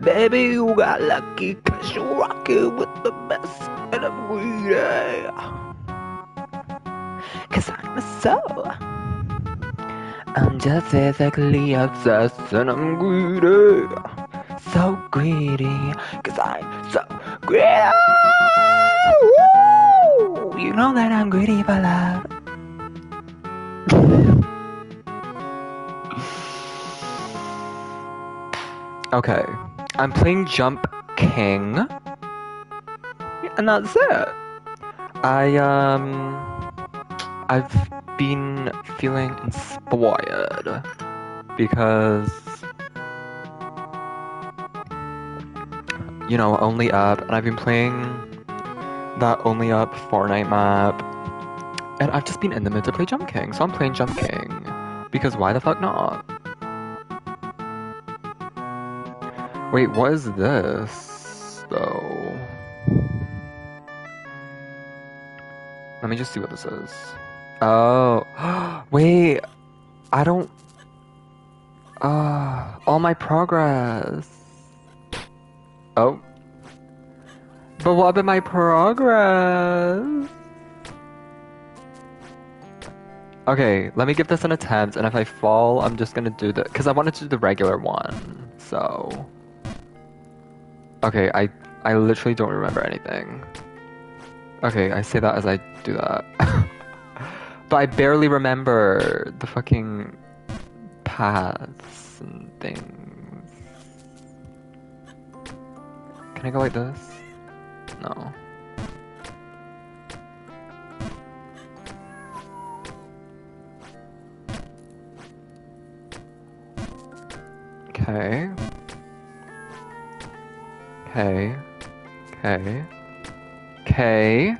Baby, you got lucky 'cause you rockin' with the best, and I'm greedy. 'Cause I'm a soul. I'm just physically obsessed, and I'm greedy. So greedy, 'cause I'm so greedy. Woo! You know that I'm greedy for love. Okay, I'm playing Jump King, and that's it. I've been feeling inspired because, you know, Only Up, and I've been playing that Only Up Fortnite map, and I've just been in the mood to play Jump King, so I'm playing Jump King, because why the fuck not? Wait, what is this, though? Let me just see what this is. Oh, wait, I don't... all my progress. Oh. But what about my progress? Okay, let me give this an attempt, and if I fall, I'm just gonna do the... Because I wanted to do the regular one, so... Okay, I literally don't remember anything. Okay, I say that as I do that. But I barely remember the fucking paths and things. Can I go like this? No. Okay. Okay. Okay. Okay.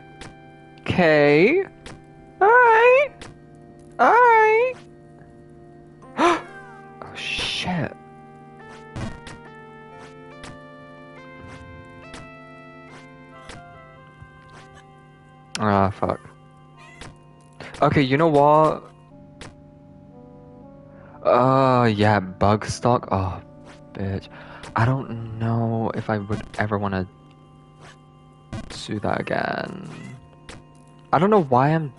Okay. Alright. Alright. Oh shit. Ah, fuck. Okay, you know what? Yeah, bug stock. Oh, bitch. I don't know if I would ever want to do that again. I don't know why I'm,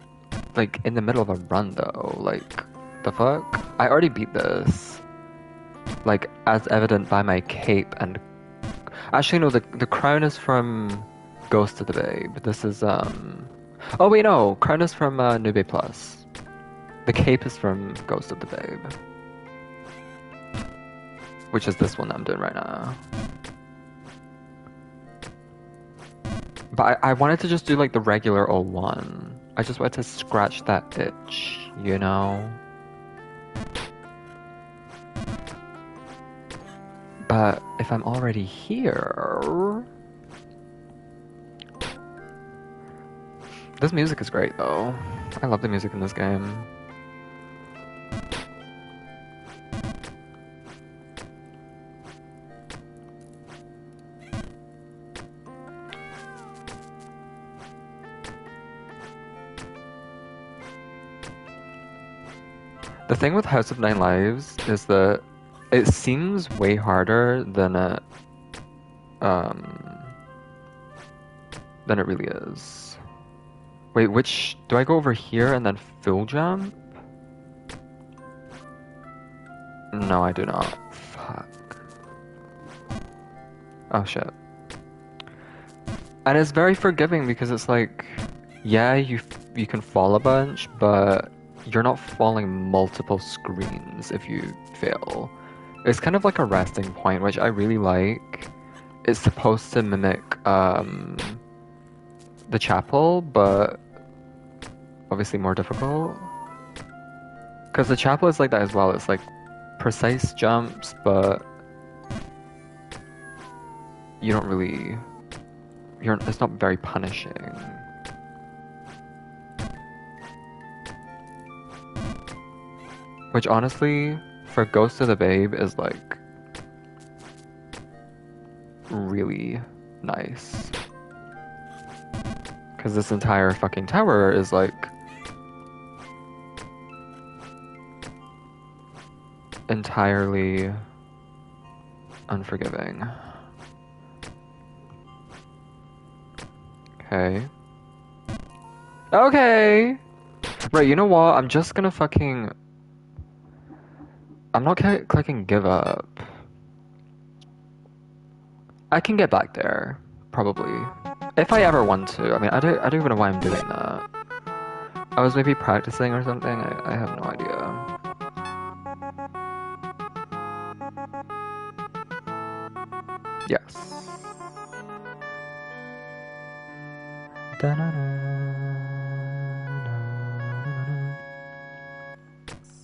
like, in the middle of a run, though. Like, the fuck? I already beat this. Like, as evident by my cape and... Actually, no, the crown is from Ghost of the Babe. This is, Oh, wait, no. Crown is from, Nube Plus. The cape is from Ghost of the Babe. Which is this one that I'm doing right now. But I wanted to just do like the regular O1. I just wanted to scratch that itch, you know? But if I'm already here... This music is great though. I love the music in this game. The thing with House of Nine Lives is that it seems way harder than it really is. Wait, which... Do I go over here and then full jump? No, I do not. Fuck. Oh shit. And it's very forgiving because it's like... Yeah, you can fall a bunch, but... You're not falling multiple screens if you fail. It's kind of like a resting point, which I really like. It's supposed to mimic the chapel, but obviously more difficult. Because the chapel is like that as well. It's like precise jumps, but you don't really... It's not very punishing. Which honestly, for Ghost of the Babe is like really nice. Because this entire fucking tower is like entirely unforgiving. Okay. Okay! Right, you know what? I'm just gonna fucking... I'm not clicking give up. I can get back there. Probably. If I ever want to. I mean, I don't even know why I'm doing that. I was maybe practicing or something. I have no idea. Yes.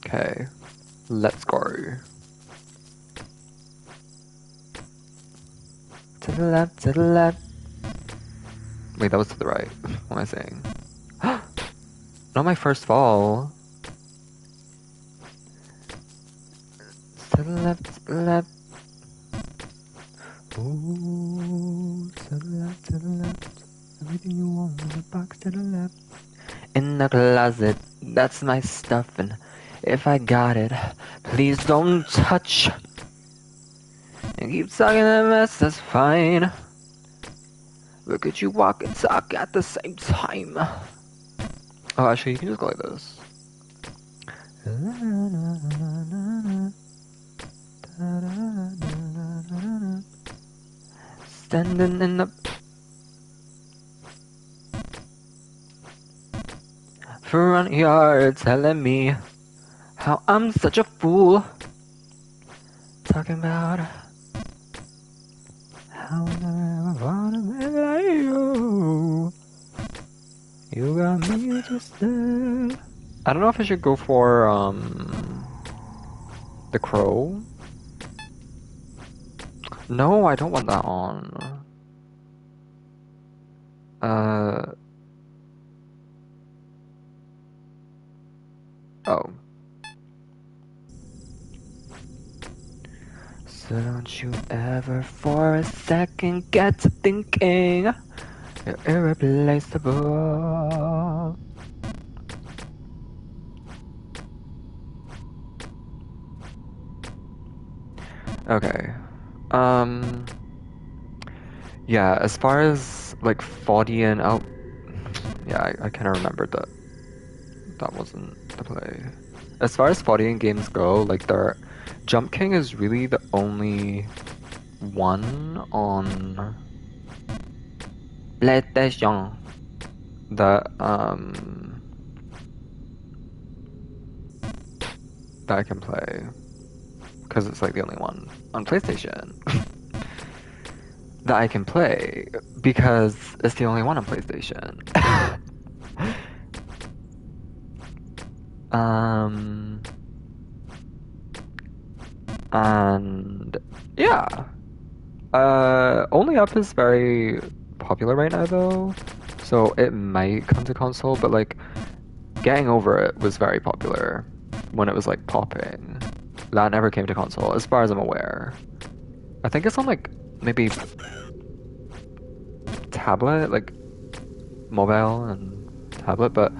Okay. Let's go. To the left, to the left. Wait, that was to the right. What am I saying? Not my first fall. To the left, to the left. Ooh, to the left, to the left. Everything you want in the box to the left. In the closet, that's my stuff, and if I got it, please don't touch. And keep talking that mess, that's fine. But could you walk and talk at the same time? Oh, actually, you can just go like this. Standing in the front yard, telling me how I'm such a fool. Talking about how I wanna be like you. You got me twisted. I don't know if I should go for the crow. No, I don't want that on. Oh. So don't you ever for a second get to thinking you're irreplaceable. Okay. Yeah, as far as like Faudian out, yeah, I kind of remembered that that wasn't the play. As far as Faudian games go, like their Jump King is really the only one on PlayStation that that I can play, because it's like the only one on PlayStation that I can play, because it's the only one on PlayStation. And yeah, Only Up is very popular right now though, so it might come to console, but like Getting Over It was very popular when it was like popping. That never came to console, as far as I'm aware. I think it's on like maybe tablet, like mobile and tablet, but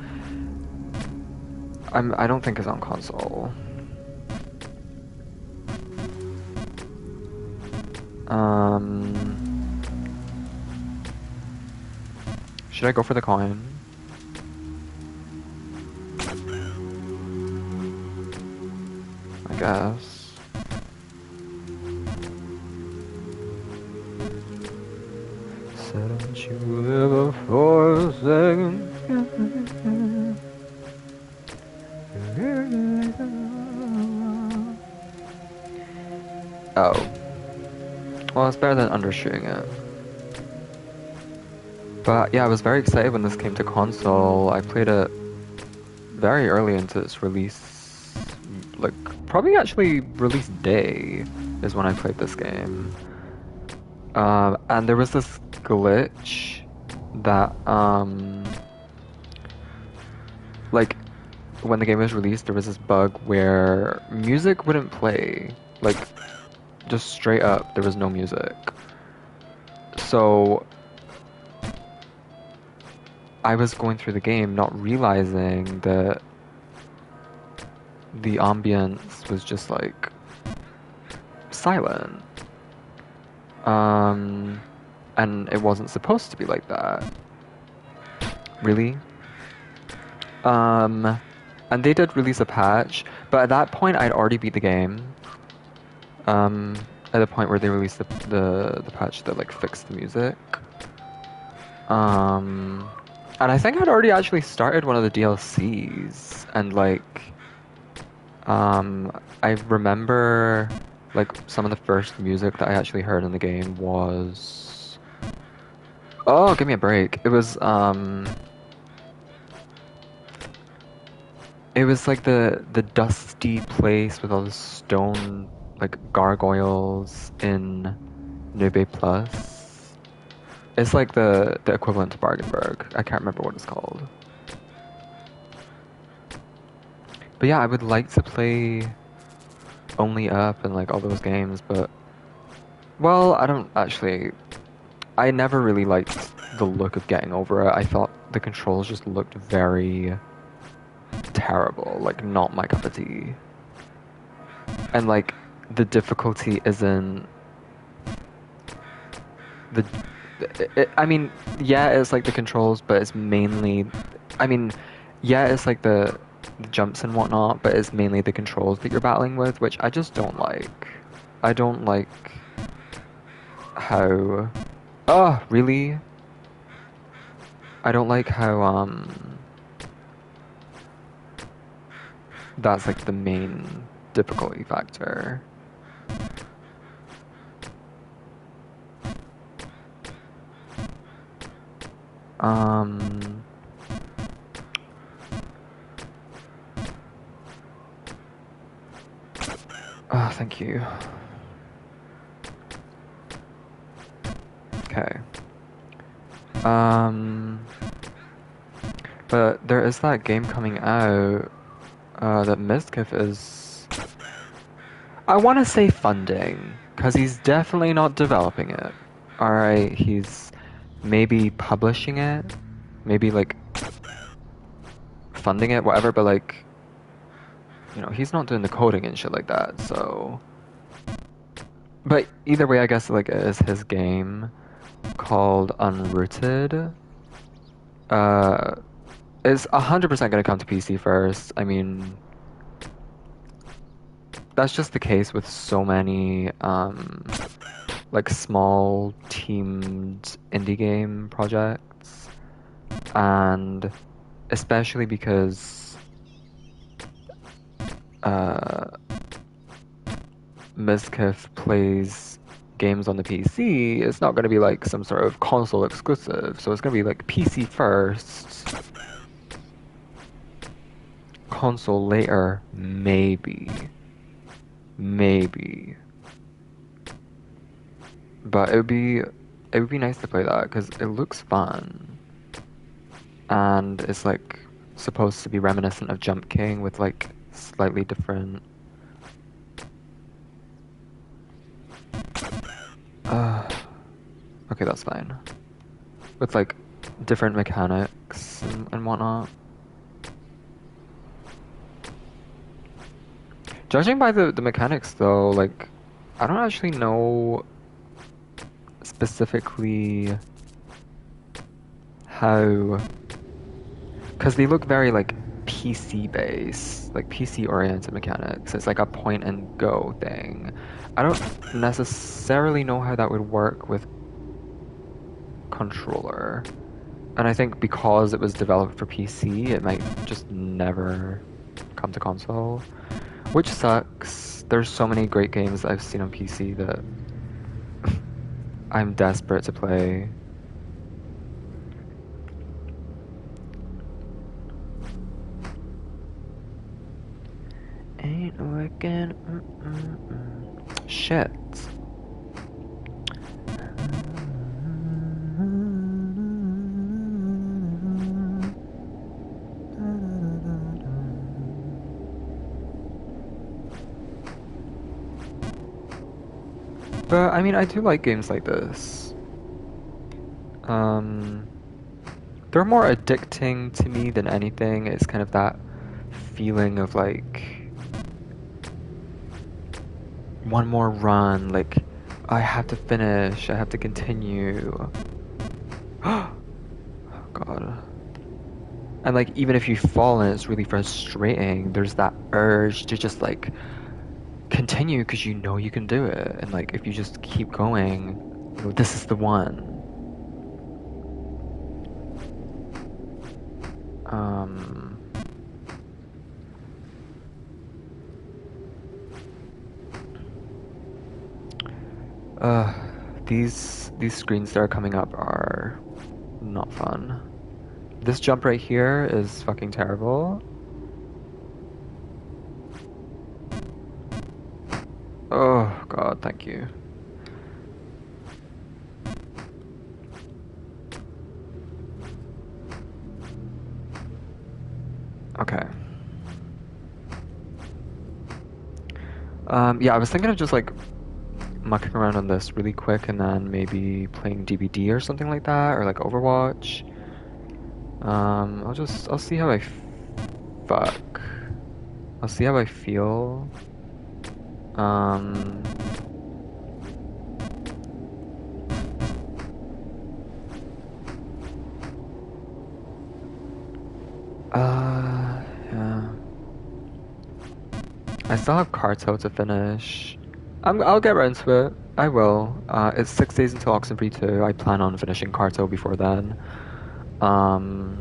I don't think it's on console. Should I go for the coin? I guess. So don't you ever for a second. Oh. Well, it's better than undershooting it. But yeah, I was very excited when this came to console. I played it very early into its release. Like, probably actually release day is when I played this game. And there was this glitch that, like, when the game was released, there was this bug where music wouldn't play. Like, just straight up, there was no music. So I was going through the game not realizing that the ambience was just like silent. And it wasn't supposed to be like that. really. Um, and they did release a patch, but at that point I'd already beat the game. At the point where they released the patch that like fixed the music. Um, and I think I'd already actually started one of the DLCs, and like, I remember like some of the first music that I actually heard in the game was, oh, give me a break. It was like the dusty place with all the stone like gargoyles in Nube Plus. It's like the equivalent to Bargenberg. I can't remember what it's called. But yeah, I would like to play Only Up and like all those games, but well, I don't actually. I never really liked the look of Getting Over It. I thought the controls just looked very terrible, like not my cup of tea. And like the difficulty isn't the I mean, yeah, it's like the controls, but it's mainly I mean, yeah, it's like the jumps and whatnot, but it's mainly the controls that you're battling with, which I just don't like. I don't like how oh, really? I don't like how that's like the main difficulty factor. Um oh, thank you. Okay. But there is that game coming out that Mizkif is, I want to say funding, because he's definitely not developing it. Alright, he's maybe publishing it, maybe like funding it, whatever, but like, you know, he's not doing the coding and shit like that, so. But either way, I guess like it is his game called Unrooted. Uh, it's 100% gonna come to PC first. I mean, that's just the case with so many like small teamed indie game projects, and especially because Mizkif plays games on the PC, it's not going to be like some sort of console exclusive, so it's going to be like PC first, console later, maybe. Maybe. But it would be nice to play that because it looks fun. And it's like supposed to be reminiscent of Jump King with like slightly different okay, that's fine. With like different mechanics and whatnot. Judging by the mechanics though, like I don't actually know specifically how, because they look very like PC based, like PC oriented mechanics. It's like a point and go thing. I don't necessarily know how that would work with controller. And I think because it was developed for PC, it might just never come to console, which sucks. There's so many great games I've seen on PC that I'm desperate to play. Ain't working. Shit. But I mean, I do like games like this. They're more addicting to me than anything. It's kind of that feeling of like one more run, like I have to finish, I have to continue. Oh God. And like even if you fall and it's really frustrating, there's that urge to just like continue because you know you can do it. And like if you just keep going, you know, this is the one. Um uh these screens that are coming up are not fun. This jump right here is fucking terrible. Oh God, thank you. Okay. Yeah, I was thinking of just like mucking around on this really quick and then maybe playing DBD or something like that, or like Overwatch. I'll see how fuck. I'll see how I feel. Um, yeah. I still have Carto to finish. I'll get right into it. I will. It's 6 days until Oxenfree 2. I plan on finishing Carto before then. Um,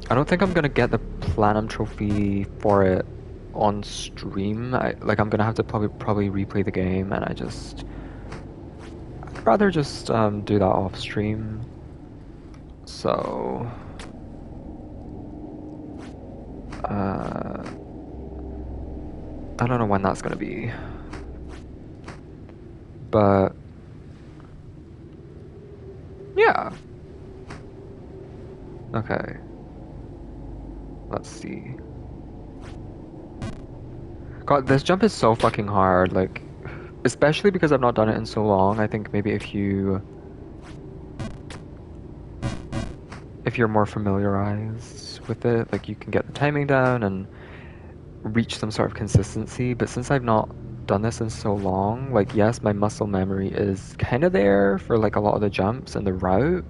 I don't think I'm gonna get the Platinum Trophy for it on stream. I'm gonna have to probably replay the game, and I'd rather just do that off stream. So uh, I don't know when that's gonna be, but yeah. Okay. Let's see. God, this jump is so fucking hard. Like, especially because I've not done it in so long. I think maybe if you're more familiarized with it, like you can get the timing down and reach some sort of consistency. But since I've not done this in so long, like yes, my muscle memory is kind of there for like a lot of the jumps and the route,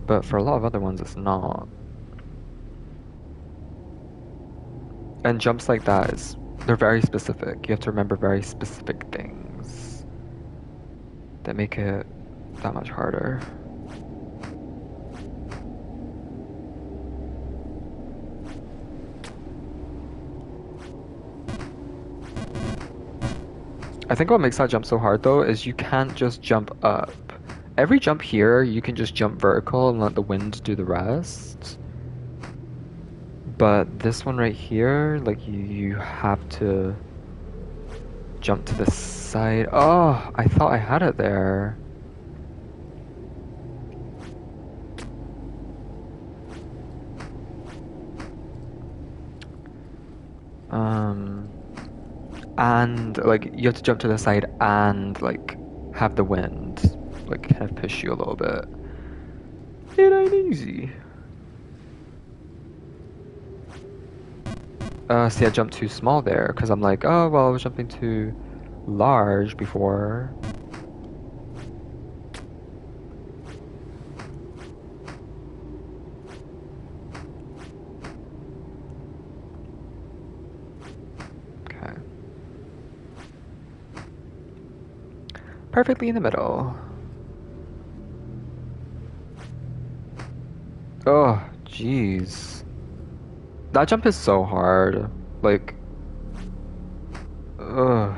but for a lot of other ones, it's not. And jumps like that they're very specific. You have to remember very specific things that make it that much harder. I think what makes that jump so hard though is you can't just jump up. Every jump here, you can just jump vertical and let the wind do the rest. But this one right here, like you have to jump to the side. Oh, I thought I had it there. And like you have to jump to the side and like have the wind like kind of push you a little bit. It ain't easy. See, I jumped too small there because I'm like, oh well, I was jumping too large before. Okay. Perfectly in the middle. Oh, jeez. That jump is so hard. Like, ugh.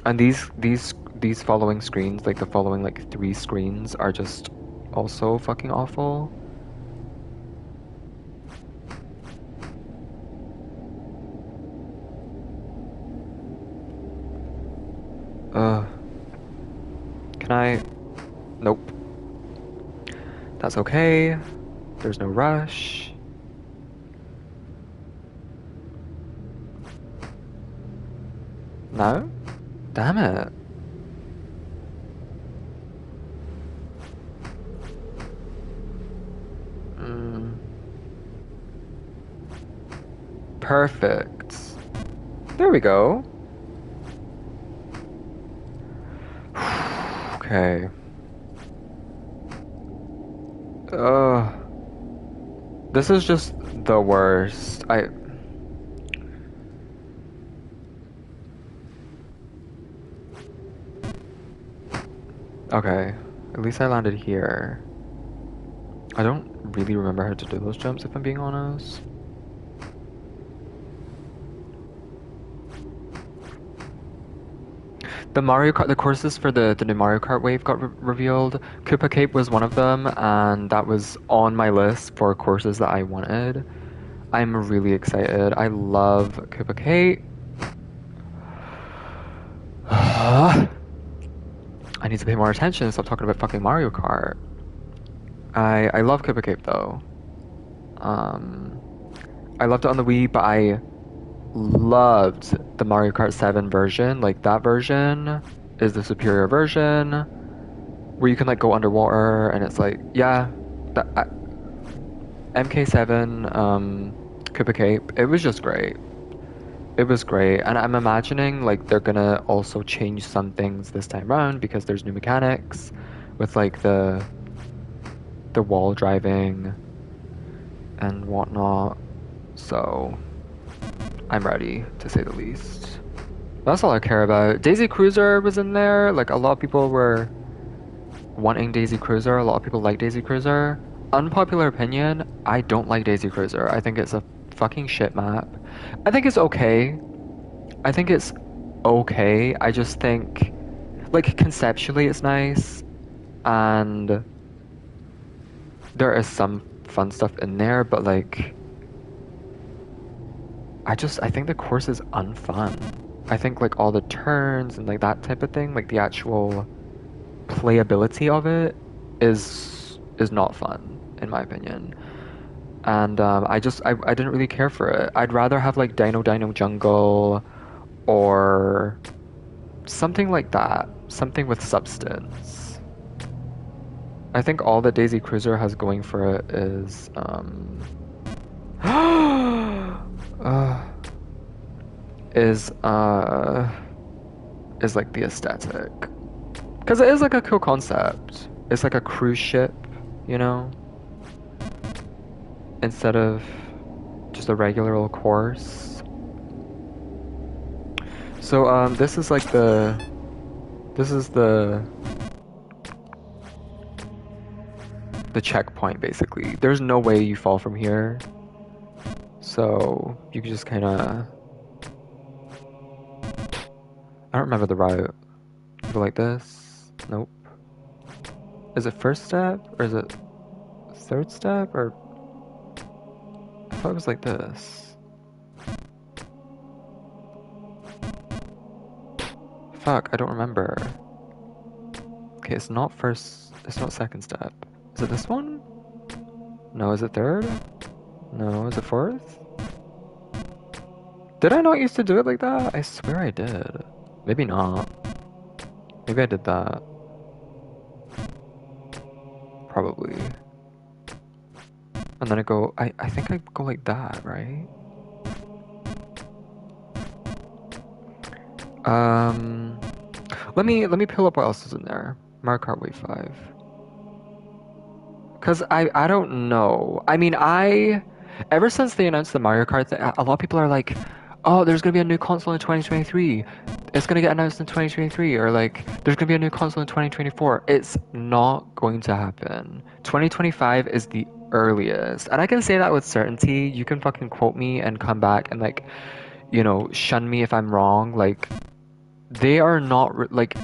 And these following screens, like the following like 3 screens, are just also fucking awful. Ugh. Can I? Nope. That's okay. There's no rush. No? Damn it. Mm. Perfect. There we go. Okay. Uh, this is just the worst. Okay, at least I landed here. I don't really remember how to do those jumps, if I'm being honest. The courses for the new Mario Kart wave got revealed. Koopa Cape was one of them, and that was on my list for courses that I wanted. I'm really excited. I love Koopa Cape. I need to pay more attention and stop talking about fucking Mario Kart. I love Koopa Cape though. I loved it on the Wii, but I loved the Mario Kart 7 version. Like, that version is the superior version where you can like go underwater and it's like, yeah, that MK7 Koopa Cape, it was just great. It was great, and I'm imagining like they're gonna also change some things this time around because there's new mechanics with like the wall driving and whatnot. So I'm ready, to say the least. That's all I care about. Daisy Cruiser was in there. Like, a lot of people were wanting Daisy Cruiser. A lot of people like Daisy Cruiser. Unpopular opinion, I don't like Daisy Cruiser. I think it's a fucking shit map. I think it's okay. I think it's okay. I just think, like, conceptually it's nice, and there is some fun stuff in there, but like, I think the course is unfun. I think like all the turns and like that type of thing, like the actual playability of it is not fun, in my opinion. And I didn't really care for it. I'd rather have like Dino Dino Jungle or something like that. Something with substance. I think all that Daisy Cruiser has going for it is is like the aesthetic. Because it is like a cool concept. It's like a cruise ship, you know? Instead of just a regular old course. So this is like the checkpoint basically. There's no way you fall from here. So you can just kinda, I don't remember the route. Go like this? Nope. Is it first step or is it third step or I thought it was like this. Fuck, I don't remember. Okay, it's not second step. Is it this one? No, is it third? No, is it fourth? Did I not used to do it like that? I swear I did. Maybe not. Maybe I did that. Probably. And then I think I go like that, right? Let me pull up what else is in there. Mario Kart Wave 5. Cause I don't know. I mean, ever since they announced the Mario Kart thing, a lot of people are like, oh, there's gonna be a new console in 2023. It's gonna get announced in 2023, or like, there's gonna be a new console in 2024. It's not going to happen. 2025 is the earliest, and I can say that with certainty. You can fucking quote me and come back and like, shun me if I'm wrong. Like, they are not like,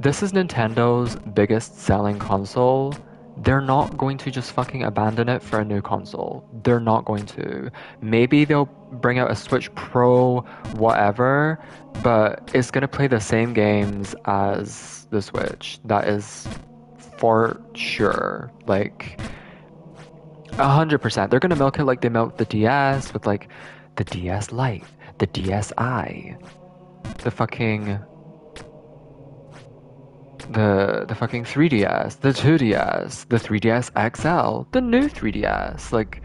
this is Nintendo's biggest selling console. They're not going to just fucking abandon it for a new console. They're not going to. Maybe they'll bring out a Switch Pro, whatever, but it's gonna play the same games as the Switch. That is for sure. Like, 100%. They're gonna milk it like they milked the DS with like the DS Lite, the DSi, the fucking the fucking 3DS, the 2DS, the 3DS XL, the new 3DS, like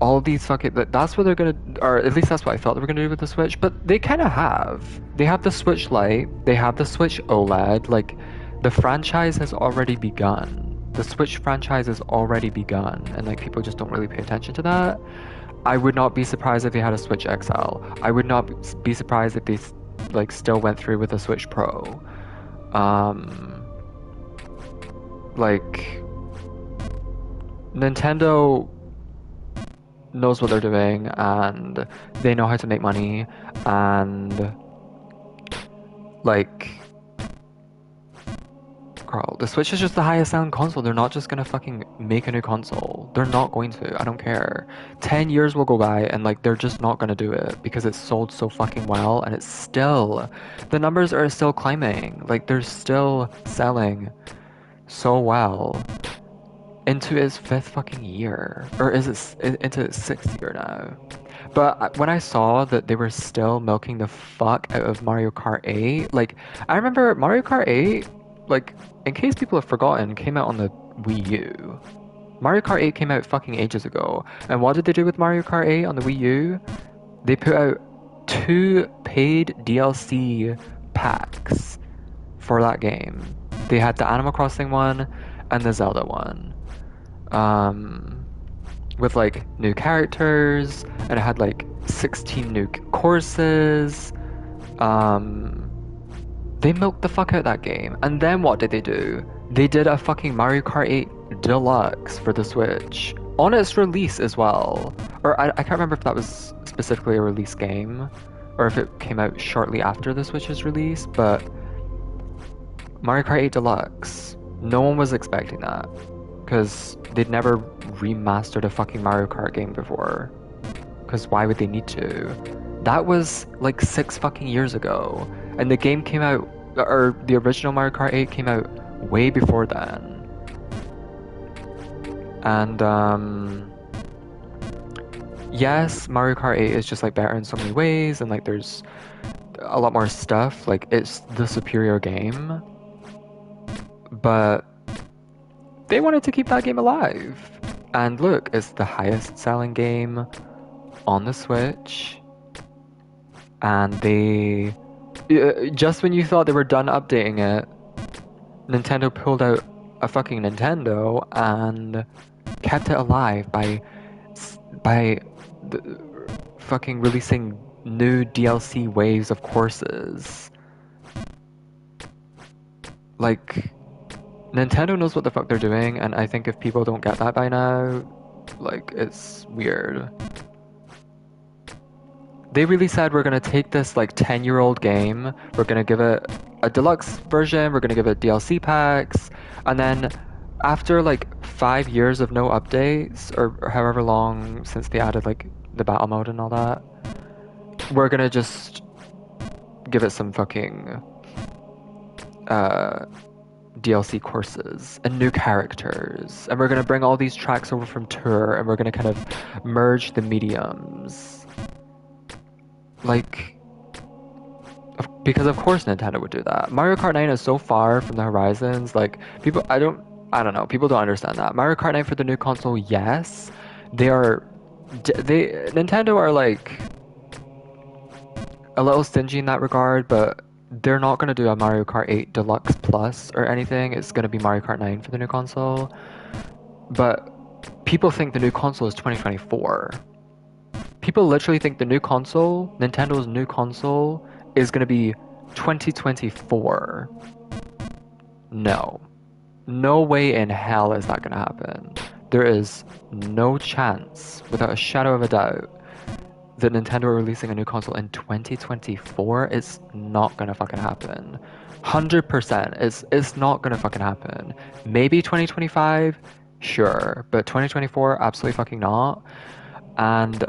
all these fucking, that's what they're gonna, or at least that's what I thought they were gonna do with the Switch, but they kind of have. They have the Switch Lite, they have the Switch OLED, like the franchise has already begun. The Switch franchise has already begun, and like people just don't really pay attention to that. I would not be surprised if they had a Switch XL. I would not be surprised if they like still went through with a Switch Pro. Um, like Nintendo knows what they're doing and they know how to make money and like girl, the Switch is just the highest selling console. They're not just gonna fucking make a new console. They're not going to. I don't care. 10 years will go by and like they're just not gonna do it because it's sold so fucking well and it's still the numbers are still climbing. Like they're still selling so well into its fifth fucking year. Or is it into its sixth year now? But when I saw that they were still milking the fuck out of Mario Kart 8, like, I remember Mario Kart 8, like, in case people have forgotten, came out on the Wii U. Mario Kart 8 came out fucking ages ago. And what did they do with Mario Kart 8 on the Wii U? They put out 2 paid DLC packs for that game. They had the Animal Crossing one and the Zelda one. With like new characters, and it had like 16 new courses. They milked the fuck out of that game. And then what did they do? They did a fucking Mario Kart 8 Deluxe for the Switch on its release as well. Or I can't remember if that was specifically a release game or if it came out shortly after the Switch's release, but Mario Kart 8 Deluxe, no one was expecting that because they'd never remastered a fucking Mario Kart game before. Because why would they need to? That was like 6 fucking years ago. And the game came out, or the original Mario Kart 8 came out way before then. And, yes, Mario Kart 8 is just like better in so many ways, and like there's a lot more stuff. Like it's the superior game. But they wanted to keep that game alive. And look, it's the highest selling game on the Switch. And they, just when you thought they were done updating it, Nintendo pulled out a fucking Nintendo and kept it alive by fucking releasing new DLC waves of courses. Like, Nintendo knows what the fuck they're doing, and I think if people don't get that by now, like, it's weird. They really said we're gonna take this like 10-year-old game, we're gonna give it a deluxe version, we're gonna give it DLC packs, and then after like 5 years of no updates, or however long since they added like the battle mode and all that, we're gonna just give it some fucking DLC courses and new characters, and we're gonna bring all these tracks over from Tour, and we're gonna kind of merge the mediums. Like, because of course Nintendo would do that. Mario Kart 9 is so far from the horizons, like, people, I don't know, people don't understand that. Mario Kart 9 for the new console, yes, Nintendo are like a little stingy in that regard, but they're not going to do a Mario Kart 8 Deluxe Plus or anything. It's going to be Mario Kart 9 for the new console. But people think the new console is 2024. People literally think the new console, Nintendo's new console, is going to be 2024. No. No way in hell is that going to happen. There is no chance, without a shadow of a doubt, that Nintendo are releasing a new console in 2024. It's not gonna fucking happen. 100%. It's not gonna fucking happen. Maybe 2025, sure, but 2024, absolutely fucking not. And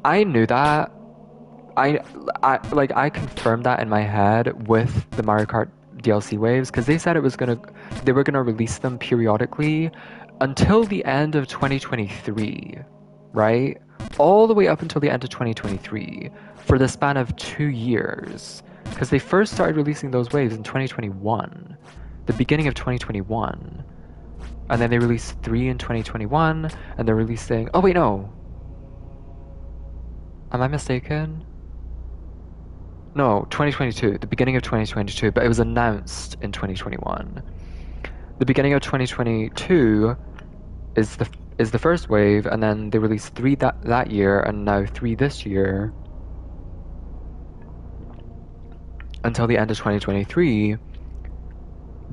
I knew that. I confirmed that in my head with the Mario Kart DLC waves, because they said they were gonna release them periodically until the end of 2023, right? All the way up until the end of 2023 for the span of 2 years, because they first started releasing those waves in 2021, the beginning of 2021, and then they released 3 in 2021, and they're releasing, oh wait, no, am I mistaken? No, 2022, the beginning of 2022, but it was announced in 2021. the beginning of 2022 is the first wave, and then they released 3 that year, and now 3 this year until the end of 2023.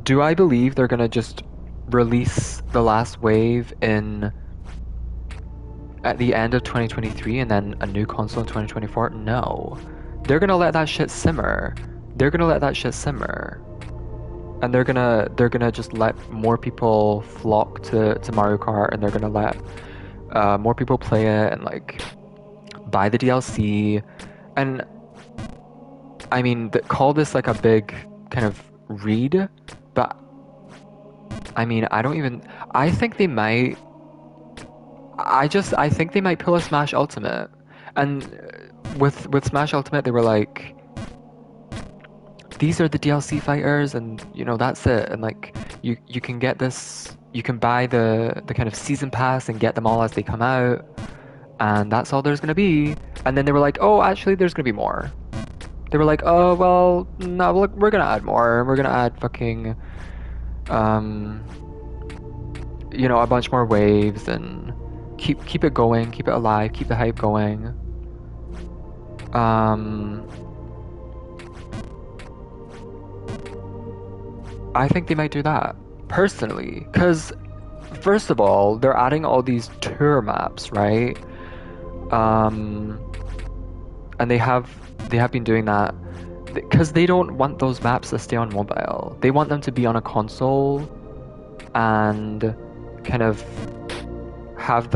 Do I believe they're gonna just release the last wave at the end of 2023 and then a new console in 2024? No. They're gonna let that shit simmer. They're gonna let that shit simmer. And they're gonna just let more people flock to Mario Kart, and they're gonna let more people play it and like buy the DLC. And I mean, call this like a big kind of read, but I mean, I think they might. I think they might pull a Smash Ultimate, and with Smash Ultimate, they were like, these are the DLC fighters, and you know that's it. And like you can get this, you can buy the kind of season pass and get them all as they come out, and that's all there's gonna be. And then they were like, oh, actually, there's gonna be more. They were like, oh well, no, look, we're gonna add more. We're gonna add fucking, you know, a bunch more waves and keep it going, keep it alive, keep the hype going. I think they might do that, personally, because first of all, they're adding all these tour maps, right? And they have been doing that because they don't want those maps to stay on mobile. They want them to be on a console and kind of have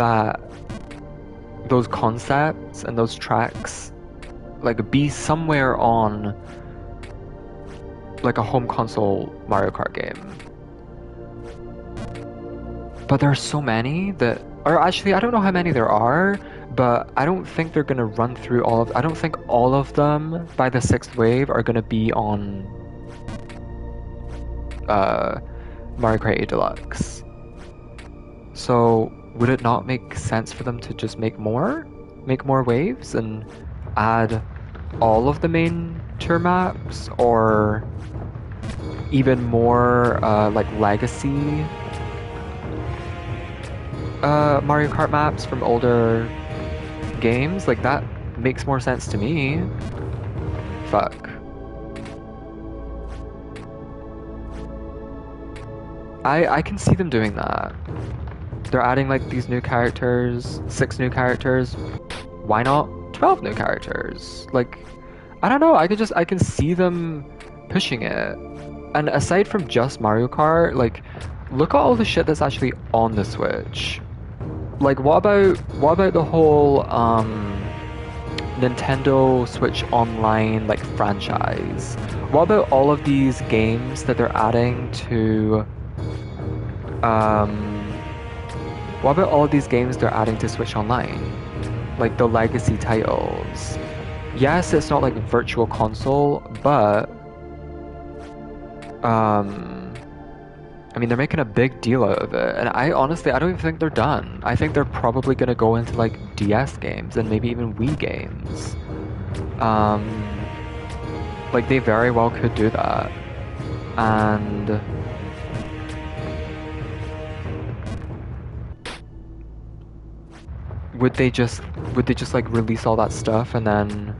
those concepts and those tracks like be somewhere on like a home console Mario Kart game. But there are so many that, or actually I don't know how many there are, but I don't think they're gonna run through I don't think all of them by the 6th wave are gonna be on Mario Kart 8 Deluxe. So would it not make sense for them to just make more waves and add all of the main tour maps, or even more like legacy Mario Kart maps from older games? Like that makes more sense to me. Fuck. I can see them doing that. They're adding like these new characters, 6 new characters. Why not 12 new characters? Like, I don't know, I can see them pushing it. And aside from just Mario Kart, like, look at all the shit that's actually on the Switch. Like, what about the whole Nintendo Switch Online like franchise? What about all of these games that they're adding to what about all of these games they're adding to Switch Online? Like the legacy titles. Yes, it's not like Virtual Console, but I mean, they're making a big deal out of it, and I honestly don't even think they're done. I think they're probably gonna go into like DS games and maybe even Wii games. Like they very well could do that, and would they just like release all that stuff and then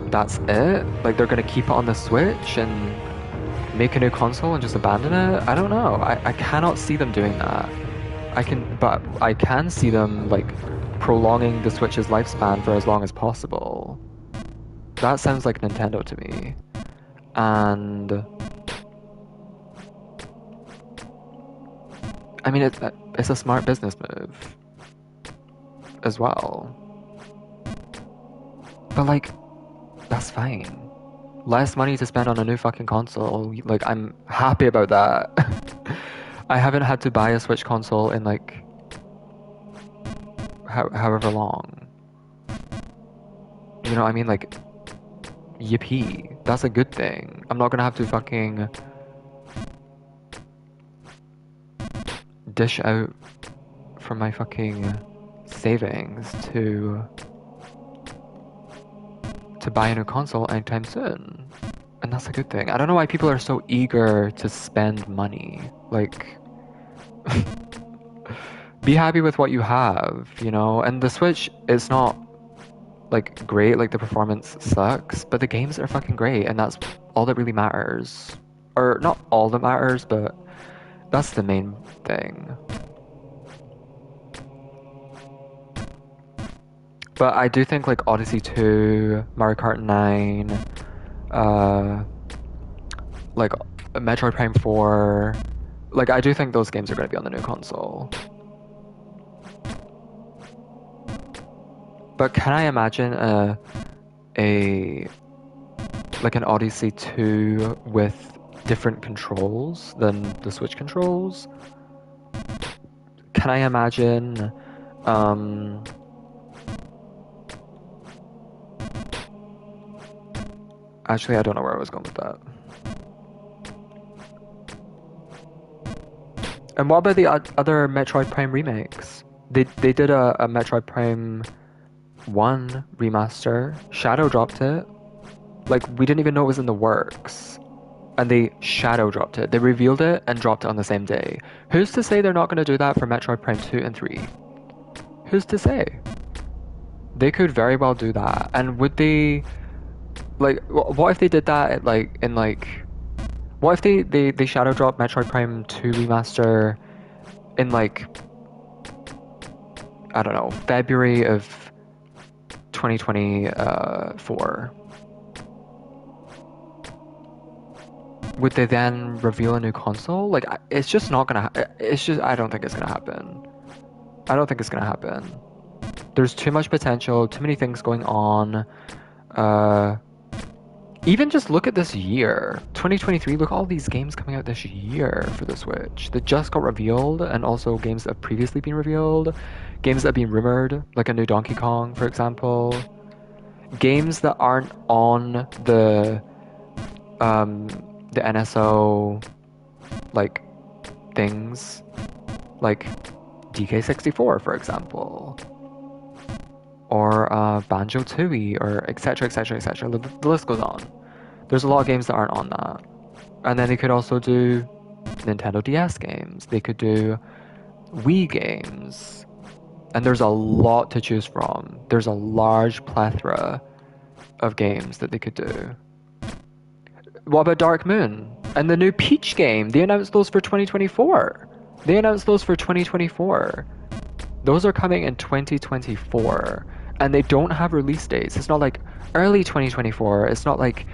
that's it? Like they're gonna keep it on the Switch and make a new console and just abandon it? I don't know. I cannot see them doing that. But I can see them like prolonging the Switch's lifespan for as long as possible. That sounds like Nintendo to me. And I mean, it's a smart business move as well. But like, that's fine. Less money to spend on a new fucking console. Like, I'm happy about that. I haven't had to buy a Switch console in like however long. You know what I mean? Like, yippee. That's a good thing. I'm not gonna have to fucking dish out from my fucking savings to buy a new console anytime soon. And that's a good thing. I don't know why people are so eager to spend money. Like, be happy with what you have, you know? And the Switch is not like great, like the performance sucks, but the games are fucking great, and that's all that really matters. Or not all that matters, but that's the main thing. But I do think like Odyssey 2, Mario Kart 9, uh, like Metroid Prime 4, like I do think those games are going to be on the new console. But can I imagine a like an Odyssey 2 with different controls than the Switch controls? Can I imagine actually I don't know where I was going with that. And what about the other Metroid Prime remakes? They did a Metroid Prime 1 remaster. Shadow dropped it. Like, we didn't even know it was in the works. And they shadow dropped it. They revealed it and dropped it on the same day. Who's to say they're not going to do that for Metroid Prime 2 and 3? Who's to say? They could very well do that. And would they... Like, what if they did that what if they shadow drop Metroid Prime 2 remaster in like, I don't know, February of 2024? Would they then reveal a new console? Like, it's just not gonna. It's just, I don't think it's gonna happen. I don't think it's gonna happen. There's too much potential, too many things going on. Even just look at this year, 2023. Look at all these games coming out this year for the Switch that just got revealed, and also games that have previously been revealed, games that have been rumored, like a new Donkey Kong, for example. Games that aren't on the NSO like things, like DK64, for example, or Banjo-Tooie, or etc, etc, etc. The list goes on. There's a lot of games that aren't on that. And then they could also do Nintendo DS games. They could do Wii games. And there's a lot to choose from. There's a large plethora of games that they could do. What about Dark Moon? And the new Peach game? They announced those for 2024. Those are coming in 2024. And they don't have release dates. It's not like early 2024. It's not like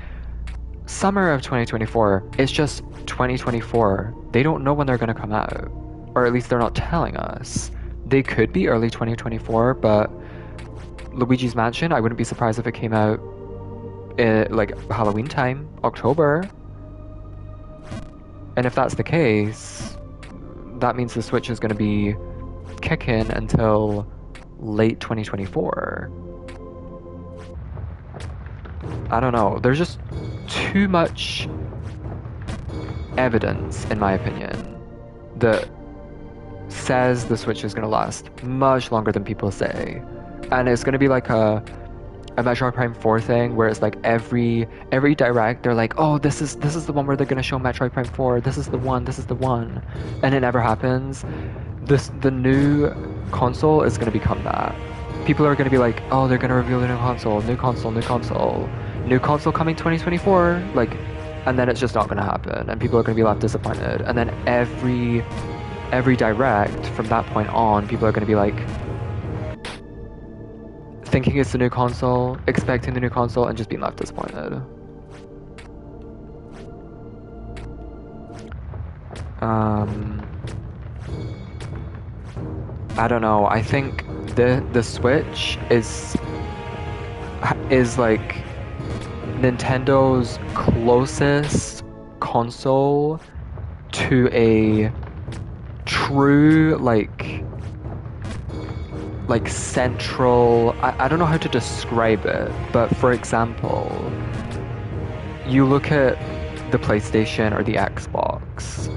summer of 2024. It's just 2024. They don't know when they're going to come out. Or at least they're not telling us. They could be early 2024, but Luigi's Mansion, I wouldn't be surprised if it came out like Halloween time, October. And if that's the case, that means the Switch is going to be kicking until late 2024. I don't know. There's just too much evidence, in my opinion, that says the Switch is going to last much longer than people say. And it's going to be like a Metroid Prime 4 thing, where it's like every direct they're like, oh, this is the one where they're gonna show Metroid Prime 4, this is the one, and it never happens. The new console is gonna become that. People are gonna be like, oh, they're gonna reveal a new console coming 2024, like, and then it's just not gonna happen, and people are gonna be left disappointed. And then every direct from that point on, people are gonna be like, thinking it's the new console, expecting the new console, and just being left disappointed. I don't know. I think the Switch is like Nintendo's closest console to a true like central, I don't know how to describe it, but for example, you look at the PlayStation or the Xbox,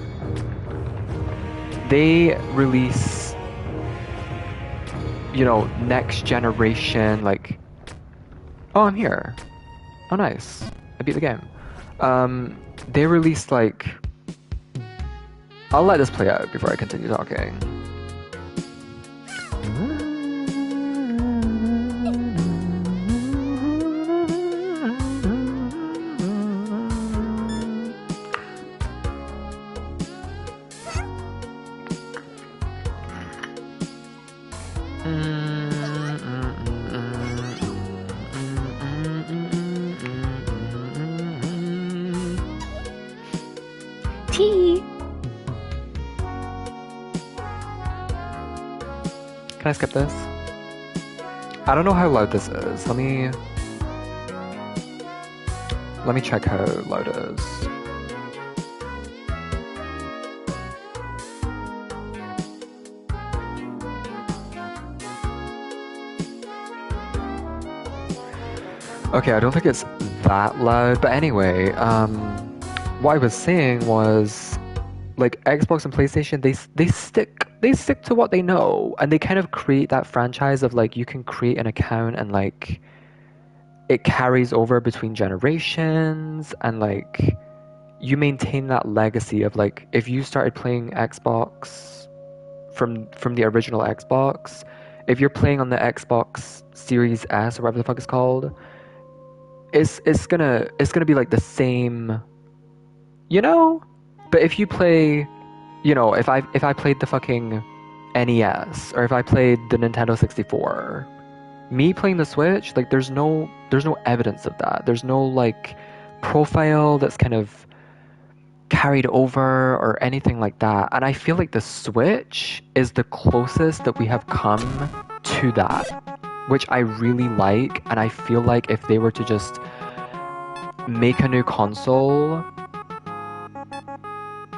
they release, you know, next generation, like, oh, I'm here, oh nice, I beat the game, They released like... I'll let this play out before I continue talking. Tea. Can I skip this? I don't know how loud this is. Let me check how loud it is. Okay, I don't think it's that loud, but anyway, what I was saying was, like, Xbox and PlayStation, they stick to what they know, and they kind of create that franchise of like you can create an account and like it carries over between generations, and like you maintain that legacy of like if you started playing Xbox from the original Xbox, if you're playing on the Xbox Series S or whatever the fuck it's called, it's gonna be like the same, you know? But if you play, you know, if I played the fucking NES or if I played the Nintendo 64, me playing the Switch, like there's no evidence of that. There's no like profile that's kind of carried over or anything like that. And I feel like the Switch is the closest that we have come to that, which I really like. And I feel like if they were to just make a new console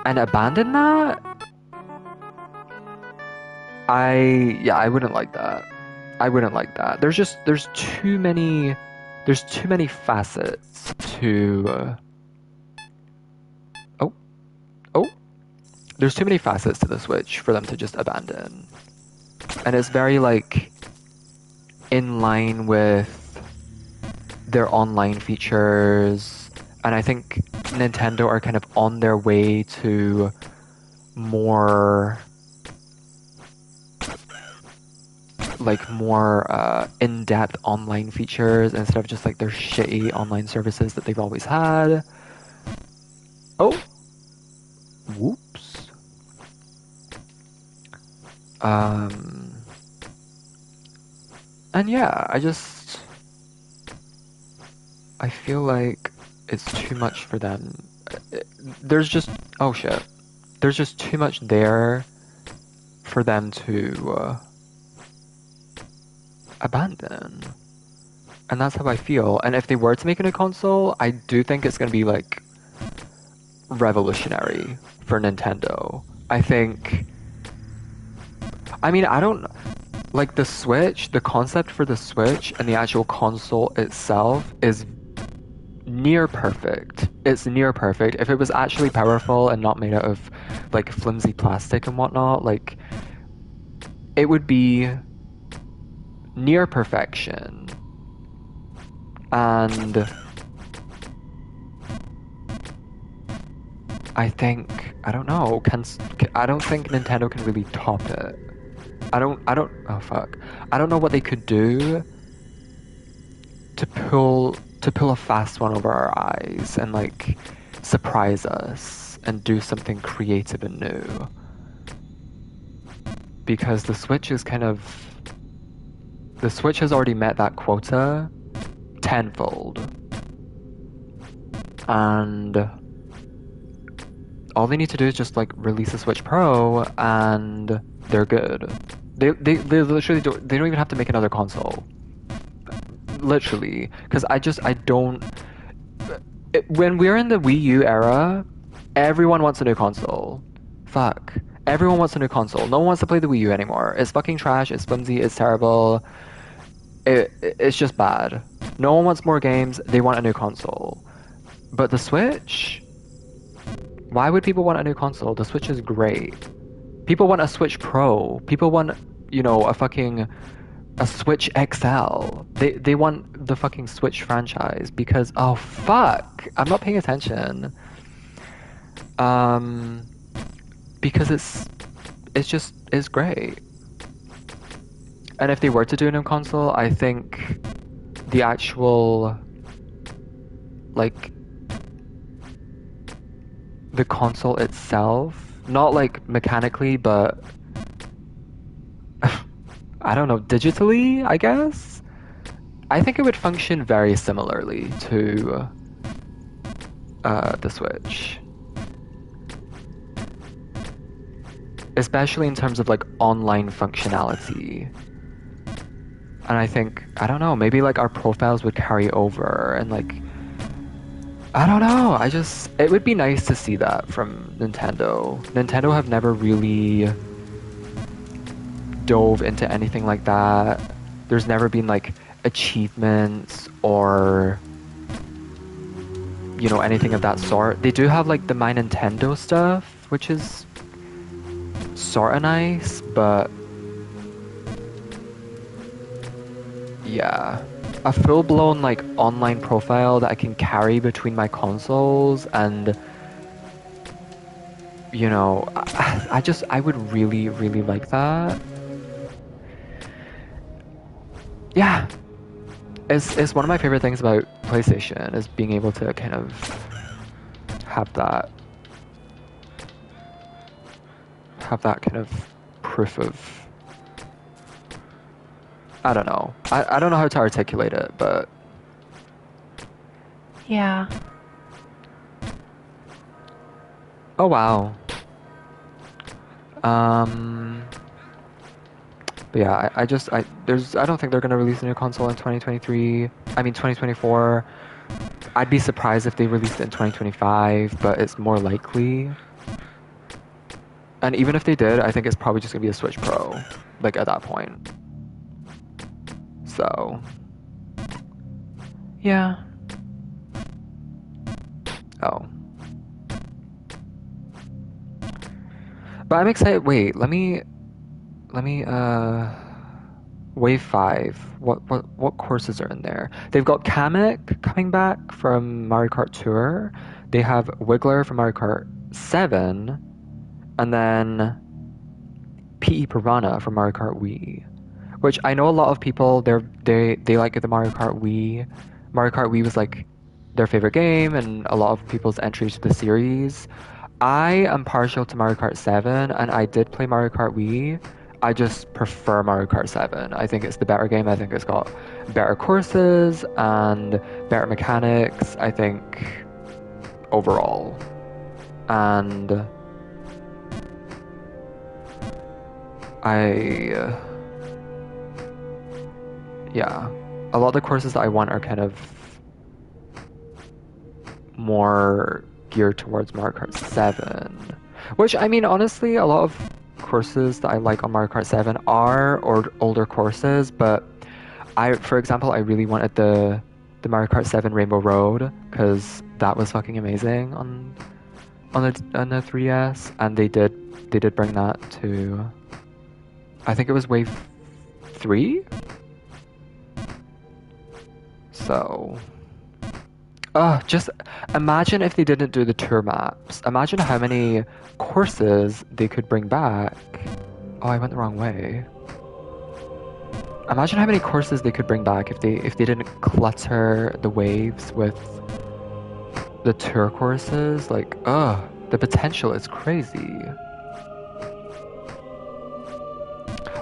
and abandon that, I wouldn't like that. I wouldn't like that. There's too many facets to there's too many facets to the Switch for them to just abandon. And it's very like in line with their online features, and I think Nintendo are kind of on their way to more in-depth online features instead of just like their shitty online services that they've always had. Oh, whoops. And yeah, I feel like it's too much for them. There's just, oh shit. There's just too much there for them to abandon. And that's how I feel. And if they were to make a new console, I do think it's going to be like revolutionary for Nintendo. I don't like the Switch, the concept for the Switch and the actual console itself is near perfect. It's near perfect. If it was actually powerful and not made out of like flimsy plastic and whatnot, like it would be near perfection. And I don't know, I don't think Nintendo can really top it. Oh fuck. I don't know what they could do to pull a fast one over our eyes and like surprise us and do something creative and new. Because the Switch has already met that quota tenfold. And all they need to do is just like release a Switch Pro and they're good. They literally they don't even have to make another console. Literally, because when we're in the Wii U era, everyone wants a new console. Fuck. Everyone wants a new console. No one wants to play the Wii U anymore. It's fucking trash, it's flimsy, it's terrible. It's just bad. No one wants more games, they want a new console. But the Switch? Why would people want a new console? The Switch is great. People want a Switch Pro. People want, you know, a fucking a Switch XL. They want the fucking Switch franchise because oh fuck, I'm not paying attention. Um, because it's great. And if they were to do a new console, I think the actual like the console itself, not like mechanically, but I don't know, digitally, I guess. I think it would function very similarly to the Switch. Especially in terms of like online functionality. And I think, I don't know, maybe like our profiles would carry over and like, I don't know, it would be nice to see that from Nintendo. Nintendo have never really dove into anything like that. There's never been like achievements or, you know, anything of that sort. They do have like the My Nintendo stuff, which is sorta nice, but yeah. A full-blown like online profile that I can carry between my consoles and you know, I would really, really like that. Yeah. It's one of my favorite things about PlayStation is being able to kind of have that kind of proof of I don't know. I don't know how to articulate it, but yeah. Oh wow. But yeah, I don't think they're gonna release a new console in 2023. I mean 2024. I'd be surprised if they released it in 2025, but it's more likely. And even if they did, I think it's probably just gonna be a Switch Pro, like at that point. So, yeah. Oh. But I'm excited. Wait, let me Wave 5. What courses are in there? They've got Kamek coming back from Mario Kart Tour. They have Wiggler from Mario Kart 7, and then PE Piranha from Mario Kart Wii. Which I know a lot of people they like the Mario Kart Wii. Mario Kart Wii was like their favorite game and a lot of people's entries to the series. I am partial to Mario Kart 7 and I did play Mario Kart Wii. I just prefer Mario Kart 7. I think it's the better game. I think it's got better courses and better mechanics, I think, overall. And yeah, a lot of the courses that I want are kind of more geared towards Mario Kart 7. Which, I mean, honestly, a lot of courses that I like on Mario Kart 7 are older courses, but for example, I really wanted the Mario Kart 7 Rainbow Road, because that was fucking amazing on the 3DS, and they did bring that to, I think it was Wave 3? So, just imagine if they didn't do the tour maps. Imagine how many courses they could bring back. Oh, I went the wrong way. Imagine how many courses they could bring back if they didn't clutter the waves with the tour courses. Like, the potential is crazy.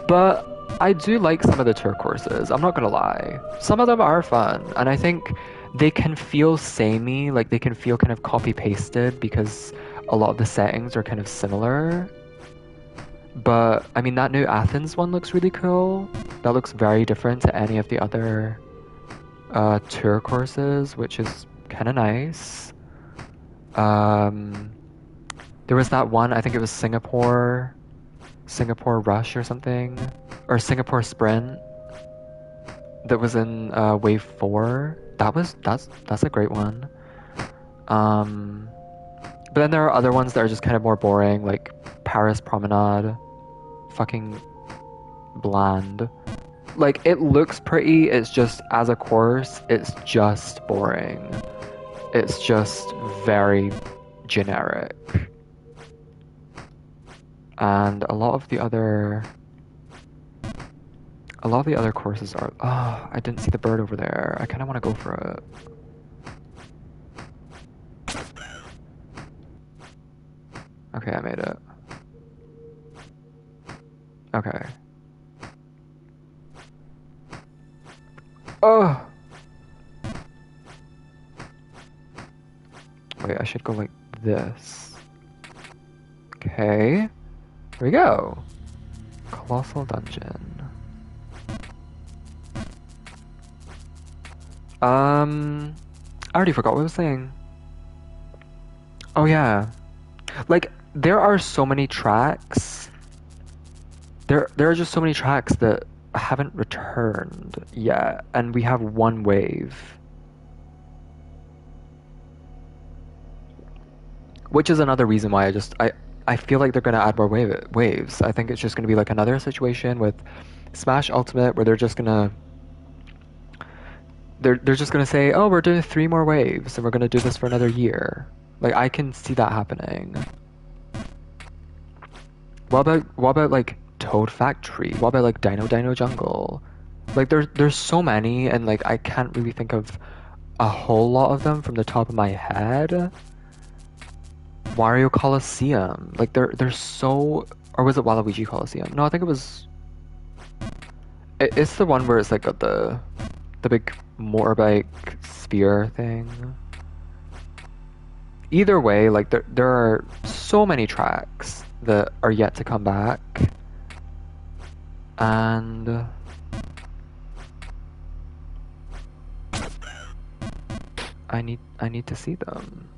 But I do like some of the tour courses, I'm not gonna lie. Some of them are fun, and I think they can feel samey, like they can feel kind of copy-pasted because a lot of the settings are kind of similar. But, I mean, that new Athens one looks really cool. That looks very different to any of the other tour courses, which is kind of nice. There was that one, I think it was Singapore Rush or something, or Singapore Sprint, that was in Wave 4. That's a great one. But then there are other ones that are just kind of more boring, like Paris Promenade, fucking bland. like, it looks pretty, it's just, as a course, it's just boring. It's just very generic. And a lot of the other courses are... Oh, I didn't see the bird over there. I kind of want to go for it. Okay, I made it. Okay. Oh! Wait, I should go like this. Okay. Here we go. Colossal Dungeon. I already forgot what I was saying. Oh yeah. Like, there are so many tracks. There are just so many tracks that haven't returned yet, and we have one wave. Which is another reason why I feel like they're gonna add more waves. I think it's just gonna be like another situation with Smash Ultimate where they're just gonna say, oh, we're doing 3 more waves and we're gonna do this for another year. Like, I can see that happening. What about like Toad Factory? What about like Dino Dino Jungle? Like, there's so many, and like I can't really think of a whole lot of them from the top of my head. Wario Coliseum. Like, there's so... Or was it Waluigi Coliseum? No, I think it was... It's the one where it's like got the big motorbike sphere thing. Either way, like, there are so many tracks that are yet to come back. And... I need to see them.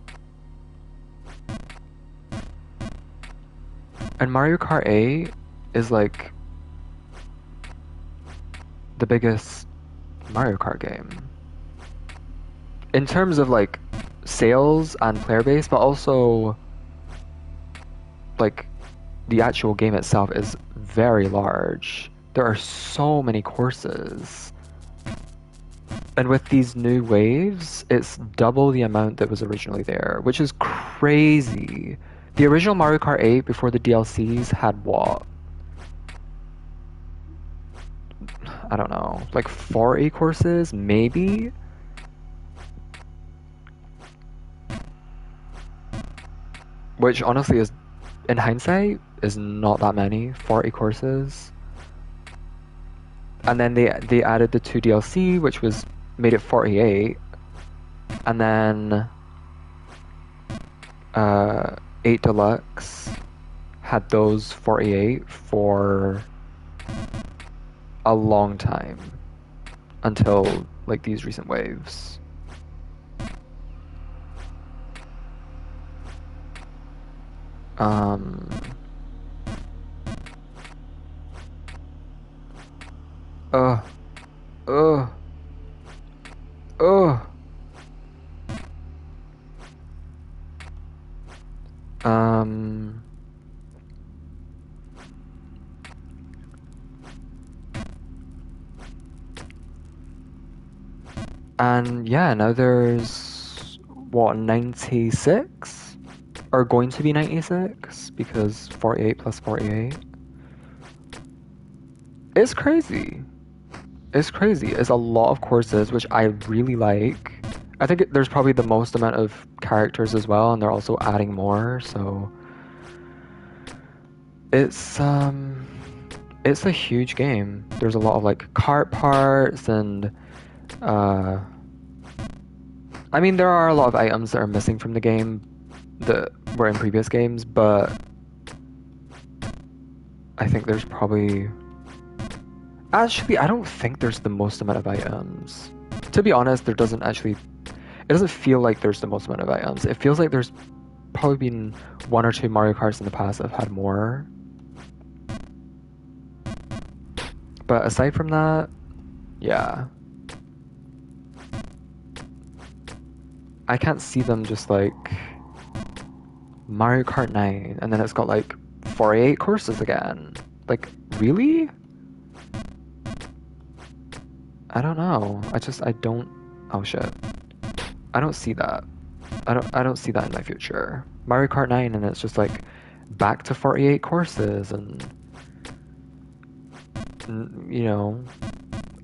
And Mario Kart 8 is like the biggest Mario Kart game. In terms of like sales and player base, but also like the actual game itself is very large. There are so many courses. And with these new waves, it's double the amount that was originally there, which is crazy. The original Mario Kart 8 before the DLCs had what? I don't know, like 40 courses, maybe? Which honestly is, in hindsight, is not that many, 40 courses. And then they added the 2 DLC, which made it 48. And then 8 Deluxe had those 48 for a long time until like these recent waves. Um uh uh uh um And yeah, now there's what, 96? Are going to be 96 because 48 plus 48. It's crazy. It's crazy. It's a lot of courses, which I really like. I think there's probably the most amount of characters as well, and they're also adding more, so it's a huge game. There's a lot of like cart parts and I mean, there are a lot of items that are missing from the game that were in previous games, but I think there's probably... Actually, I don't think there's the most amount of items. To be honest, it doesn't feel like there's the most amount of items. It feels like there's probably been 1 or 2 Mario Karts in the past that have had more. But aside from that, yeah. I can't see them just like Mario Kart 9 and then it's got like 48 courses again. Like, really? I don't know. I don't. Oh shit. I don't see that. I don't see that in my future. Mario Kart 9 and it's just like back to 48 courses and you know,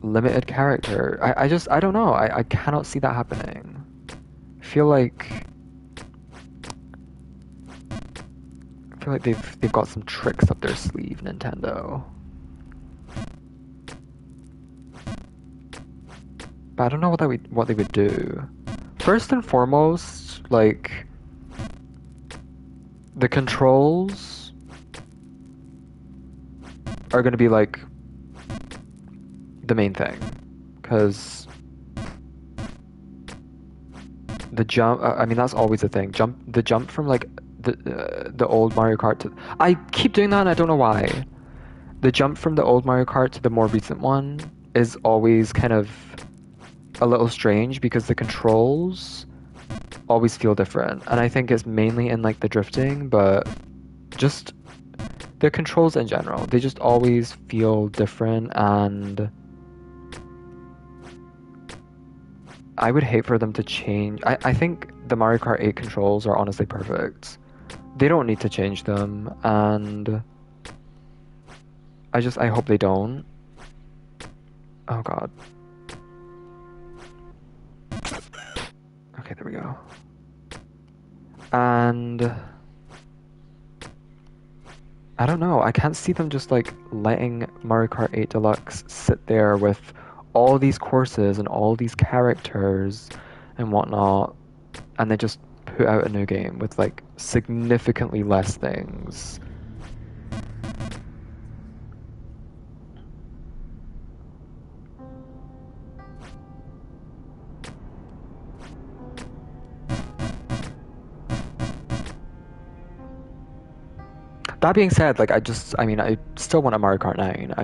limited character. I don't know. I cannot see that happening. I feel like they've got some tricks up their sleeve, Nintendo. But I don't know what they would do. First and foremost, like the controls are going to be like the main thing, because the jump. I mean, that's always a thing. The jump from like the old Mario Kart to. I keep doing that, and I don't know why. The jump from the old Mario Kart to the more recent one is always kind of a little strange because the controls always feel different, and I think it's mainly in like the drifting, but just the controls in general. They just always feel different, and I would hate for them to change. I think the Mario Kart 8 controls are honestly perfect. They don't need to change them, and I hope they don't. Oh god. Okay, there we go. And I don't know. I can't see them just like letting Mario Kart 8 Deluxe sit there with all these courses and all these characters and whatnot, and they just put out a new game with like significantly less things. That being said, like I mean, I still want a Mario Kart 9.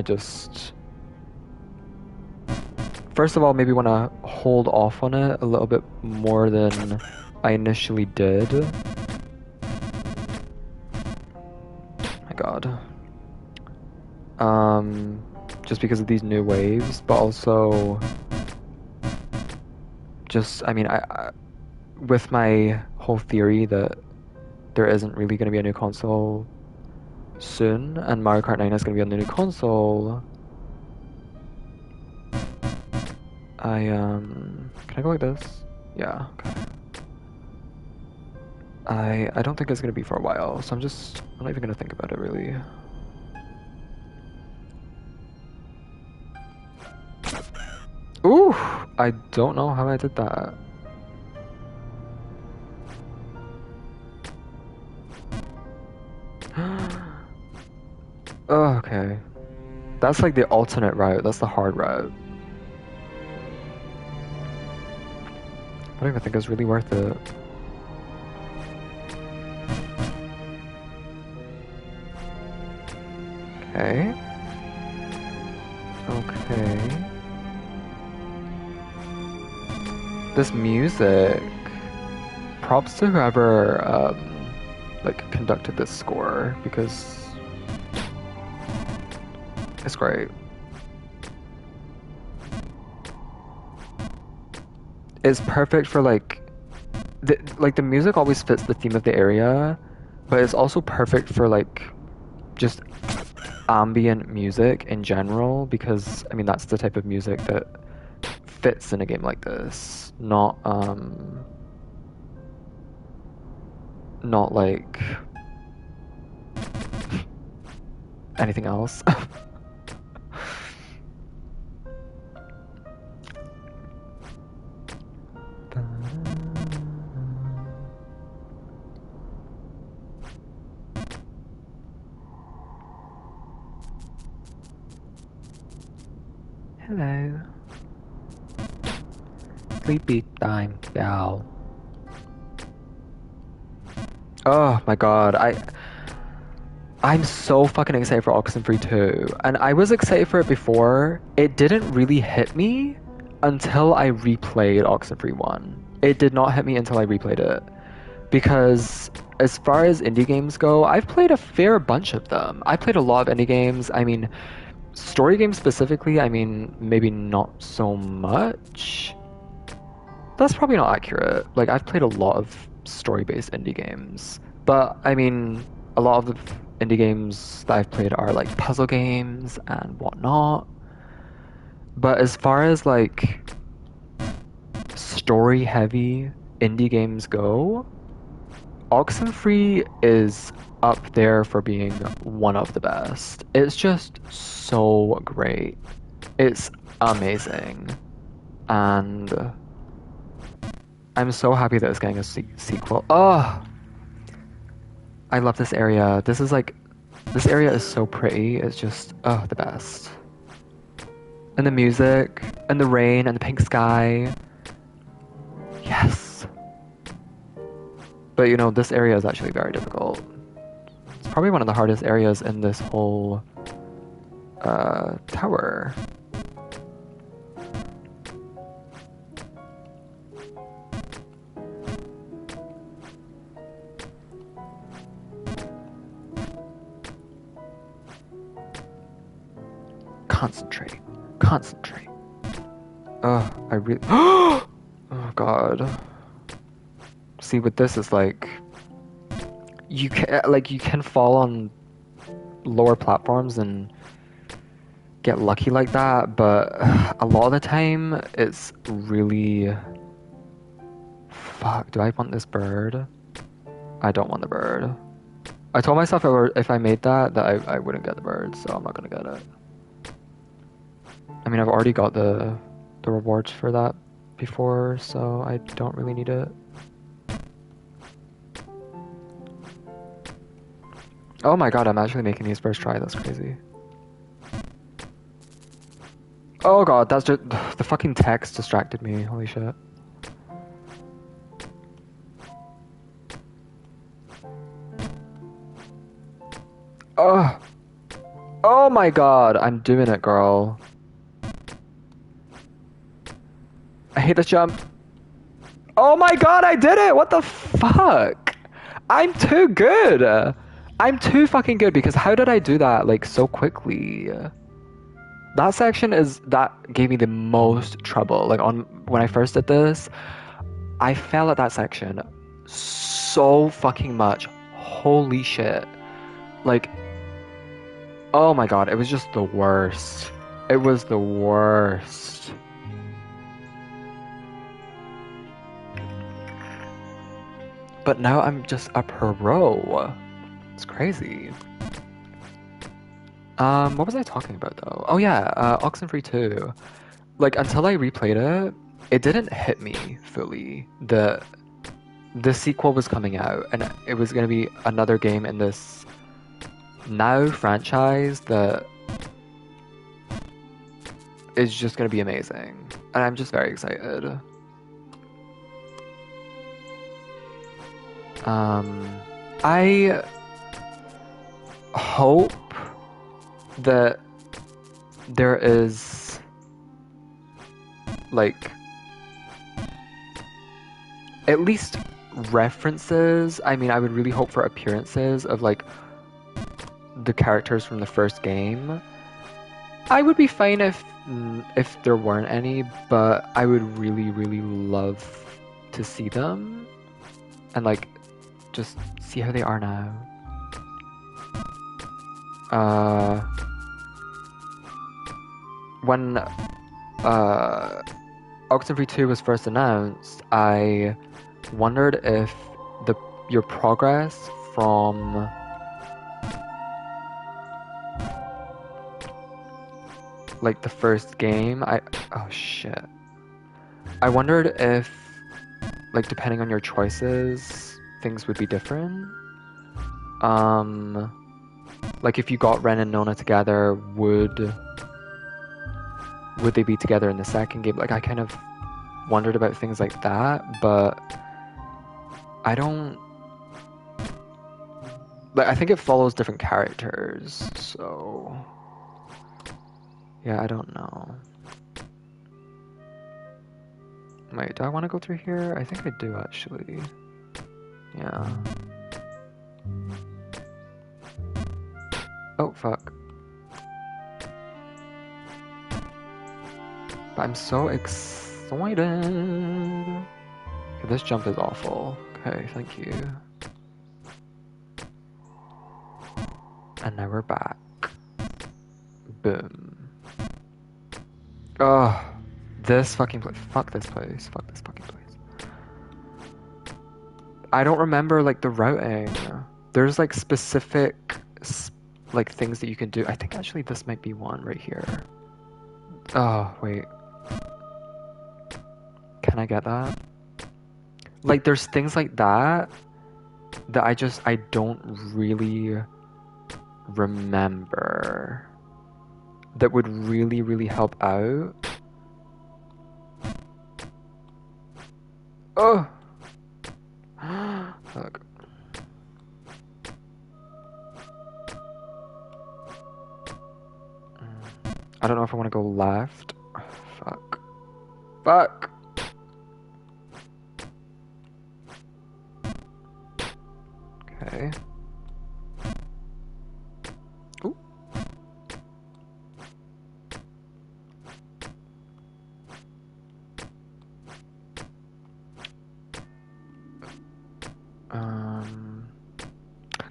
First of all, maybe want to hold off on it a little bit more than I initially did. My God. Just because of these new waves, but also just, I mean, with my whole theory that there isn't really going to be a new console soon, and Mario Kart 9 is going to be on the new console. Can I go like this? Yeah, okay. I don't think it's gonna be for a while, so I'm not even gonna think about it really. Ooh! I don't know how I did that. Oh, okay. That's like the alternate route, that's the hard route. I don't even think it's really worth it. Okay. Okay. This music. Props to whoever like conducted this score because it's great. It's perfect for like the music always fits the theme of the area, but it's also perfect for like just ambient music in general because I mean that's the type of music that fits in a game like this, not like anything else. Hello. Sleepy time, gal. Oh my god, I'm so fucking excited for Oxenfree 2. And I was excited for it before. It didn't really hit me until I replayed Oxenfree 1. It did not hit me until I replayed it. Because as far as indie games go, I've played a fair bunch of them. I played a lot of indie games. I mean, Story games specifically, I mean, maybe not so much. That's probably not accurate. Like, I've played a lot of story-based indie games, but I mean, a lot of the indie games that I've played are like puzzle games and whatnot. But as far as like story-heavy indie games go, Oxenfree is up there for being one of the best. It's just so great. It's amazing. And I'm so happy that it's getting a sequel. Oh, I love this area. This area is so pretty. It's just, oh, the best. And the music, and the rain, and the pink sky. Yes. But you know, this area is actually very difficult. It's probably one of the hardest areas in this whole tower. Concentrate. Concentrate. I really. Oh God. See, with this, it's like you can fall on lower platforms and get lucky like that, but a lot of the time it's really. Fuck. Do I want this bird? I don't want the bird. I told myself if I made that I wouldn't get the bird, so I'm not gonna get it. I mean, I've already got the rewards for that before, so I don't really need it. Oh my god, I'm actually making these first try. That's crazy. Oh god, that's just the fucking text distracted me. Holy shit. Oh. Oh my god, I'm doing it, girl. I hate this jump. Oh my god, I did it! What the fuck? I'm too good! I'm too fucking good because how did I do that like so quickly? That section that gave me the most trouble. Like when I first did this, I fell at that section so fucking much. Holy shit. Like, oh my god, it was just the worst. It was the worst. But now I'm just a pro. It's crazy. What was I talking about though? Oh yeah, Oxenfree 2. Like until I replayed it, it didn't hit me fully. The sequel was coming out and it was gonna be another game in this now franchise that is just gonna be amazing. And I'm just very excited. I hope that there is like at least references. I mean, I would really hope for appearances of like the characters from the first game. I would be fine if there weren't any, but I would really, really love to see them and like just see how they are now. When Oxenfree 2 was first announced, I wondered if your progress from like the first game, oh shit. I wondered if like depending on your choices, things would be different. Like if you got Ren and Nona together, would they be together in the second game? Like I kind of wondered about things like that, but I don't like I think it follows different characters, so yeah, I don't know. Wait, do I want to go through here? I think I do actually. Yeah. Oh fuck. I'm so excited. Okay, this jump is awful. Okay, thank you. And now we're back. Boom. Oh, this fucking place. Fuck this place. Fuck this fucking place. I don't remember like the routing. There's like specific like things that you can do. I think actually this might be one right here. Oh, wait. Can I get that? Like there's things like that that I don't really remember that would really help out. Oh. Fuck. I don't know if I want to go left. Fuck. Fuck. Okay. Ooh.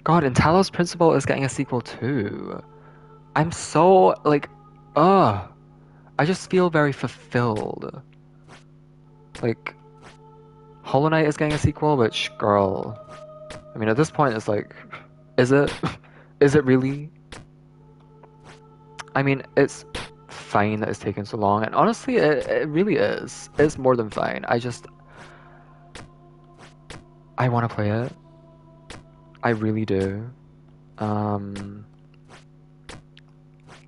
God, and Talos Principle is getting a sequel too. I'm so like, I just feel very fulfilled. Like, Hollow Knight is getting a sequel, which, girl, I mean, at this point, it's like, is it? Is it really? I mean, it's fine that it's taken so long, and honestly, it really is. It's more than fine. I want to play it. I really do.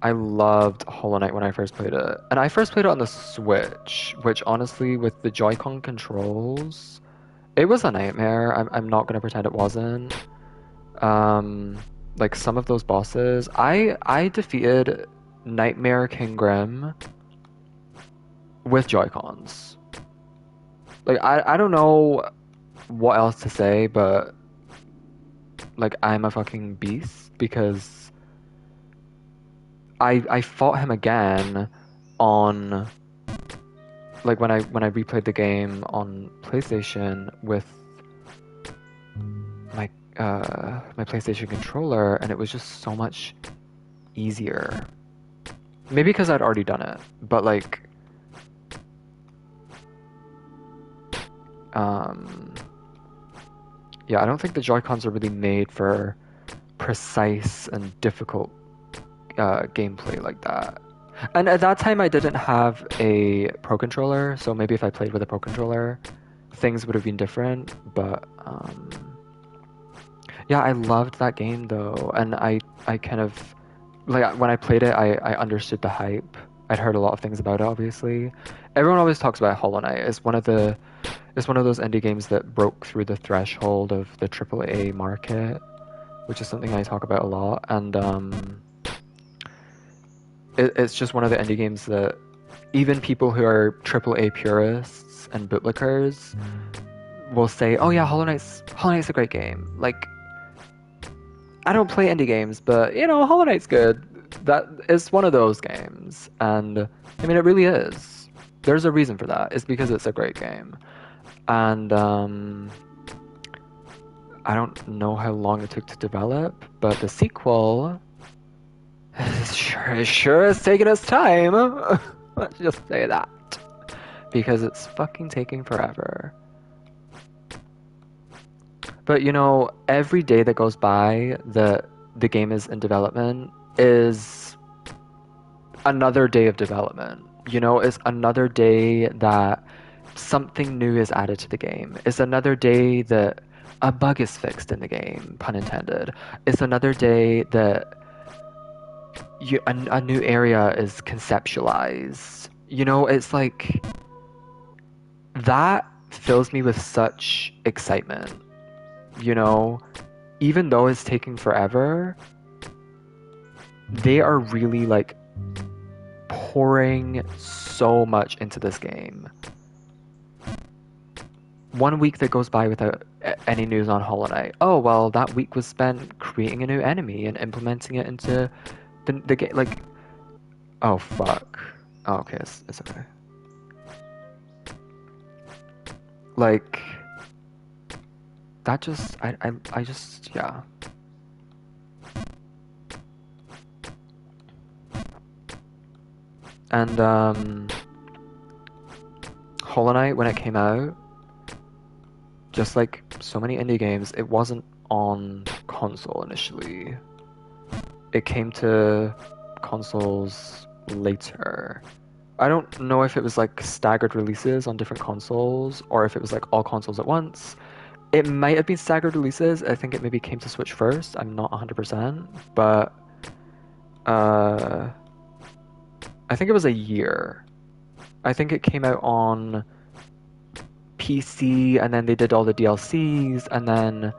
I loved Hollow Knight when I first played it. And I first played it on the Switch, which honestly, with the Joy-Con controls, it was a nightmare. I'm not gonna pretend it wasn't. Like some of those bosses, I defeated Nightmare King Grim with Joy-Cons. Like I don't know what else to say, but like I'm a fucking beast because I fought him again on like when I replayed the game on PlayStation with my my PlayStation controller, and it was just so much easier. Maybe because I'd already done it, but like yeah, I don't think the Joy-Cons are really made for precise and difficult gameplay like that. And at that time, I didn't have a Pro Controller, so maybe if I played with a Pro Controller, things would have been different. But yeah, I loved that game though, and I kind of like when I played it, I understood the hype. I'd heard a lot of things about it, obviously. Everyone always talks about Hollow Knight. It's one of those indie games that broke through the threshold of the AAA market, which is something I talk about a lot. And it's just one of the indie games that even people who are AAA purists and bootlickers will say, "Oh yeah, Hollow Knight's a great game." Like, I don't play indie games, but you know, Hollow Knight's good. That is one of those games, and I mean, it really is. There's a reason for that. It's because it's a great game, and I don't know how long it took to develop, but the sequel sure is taking its time. Let's just say that. Because it's fucking taking forever. But you know, every day that goes by that the game is in development is another day of development. You know, it's another day that something new is added to the game. It's another day that a bug is fixed in the game, pun intended. It's another day that a new area is conceptualized. You know, it's like that fills me with such excitement. You know, even though it's taking forever, they are really like pouring so much into this game. 1 week that goes by without any news on Hollow Knight. Oh, well, that week was spent creating a new enemy and implementing it into the game. Like, oh, fuck. Oh, okay, it's okay. Like that just I just yeah. And Hollow Knight when it came out, just like so many indie games, it wasn't on console initially. It came to consoles later. I don't know if it was like staggered releases on different consoles or if it was like all consoles at once. It might have been staggered releases. I think it maybe came to Switch first. I'm not 100%, but uh, I think it was a year. I think it came out on PC and then they did all the DLCs and then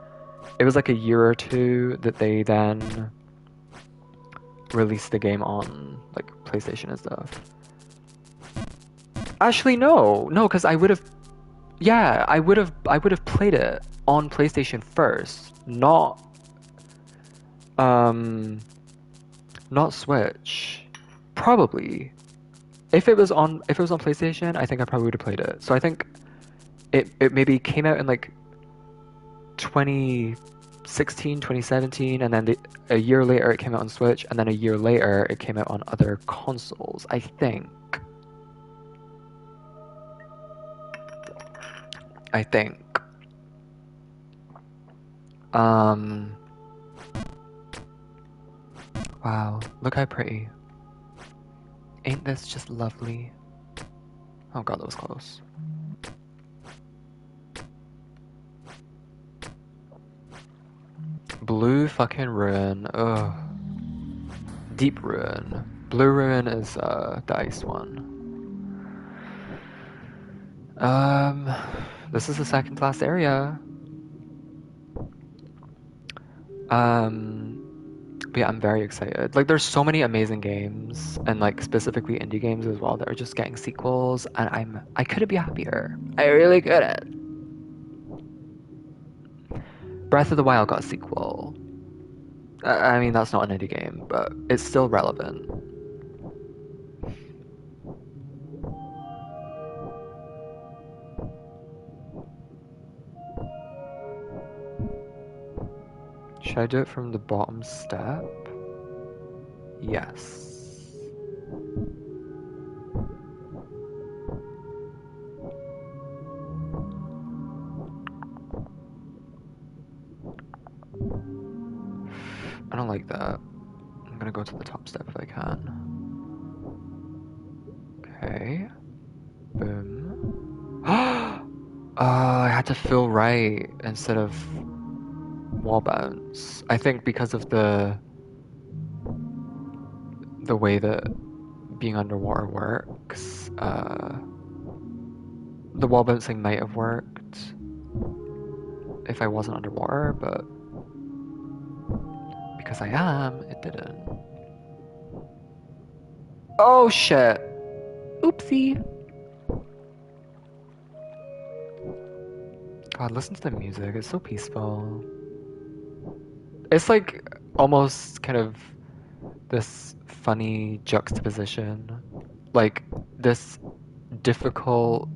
it was like a year or two that they then released the game on like PlayStation and stuff. Actually, no, because I would have, yeah, I would have played it on PlayStation first, um, not Switch. Probably. If it was on PlayStation, I think I probably would have played it. So I think it maybe came out in like 2016, 2017, and then a year later it came out on Switch, and then a year later it came out on other consoles, I think. I think. Um, wow, look how pretty. Ain't this just lovely? Oh god, that was close. Blue fucking Ruin. Ugh. Deep Ruin. Blue Ruin is the ice one. This is the second class area. But yeah, I'm very excited. Like, there's so many amazing games, and like specifically indie games as well that are just getting sequels, and I couldn't be happier. I really couldn't. Breath of the Wild got a sequel. I mean, that's not an indie game, but it's still relevant. Should I do it from the bottom step? Yes. I don't like that. I'm gonna go to the top step if I can. Okay. Boom. I had to feel right instead of wall bounce. I think because of the way that being underwater works, the wall bouncing might have worked if I wasn't underwater, but because I am, it didn't. Oh shit! Oopsie! God, listen to the music, it's so peaceful. It's like almost kind of this funny juxtaposition. Like this difficult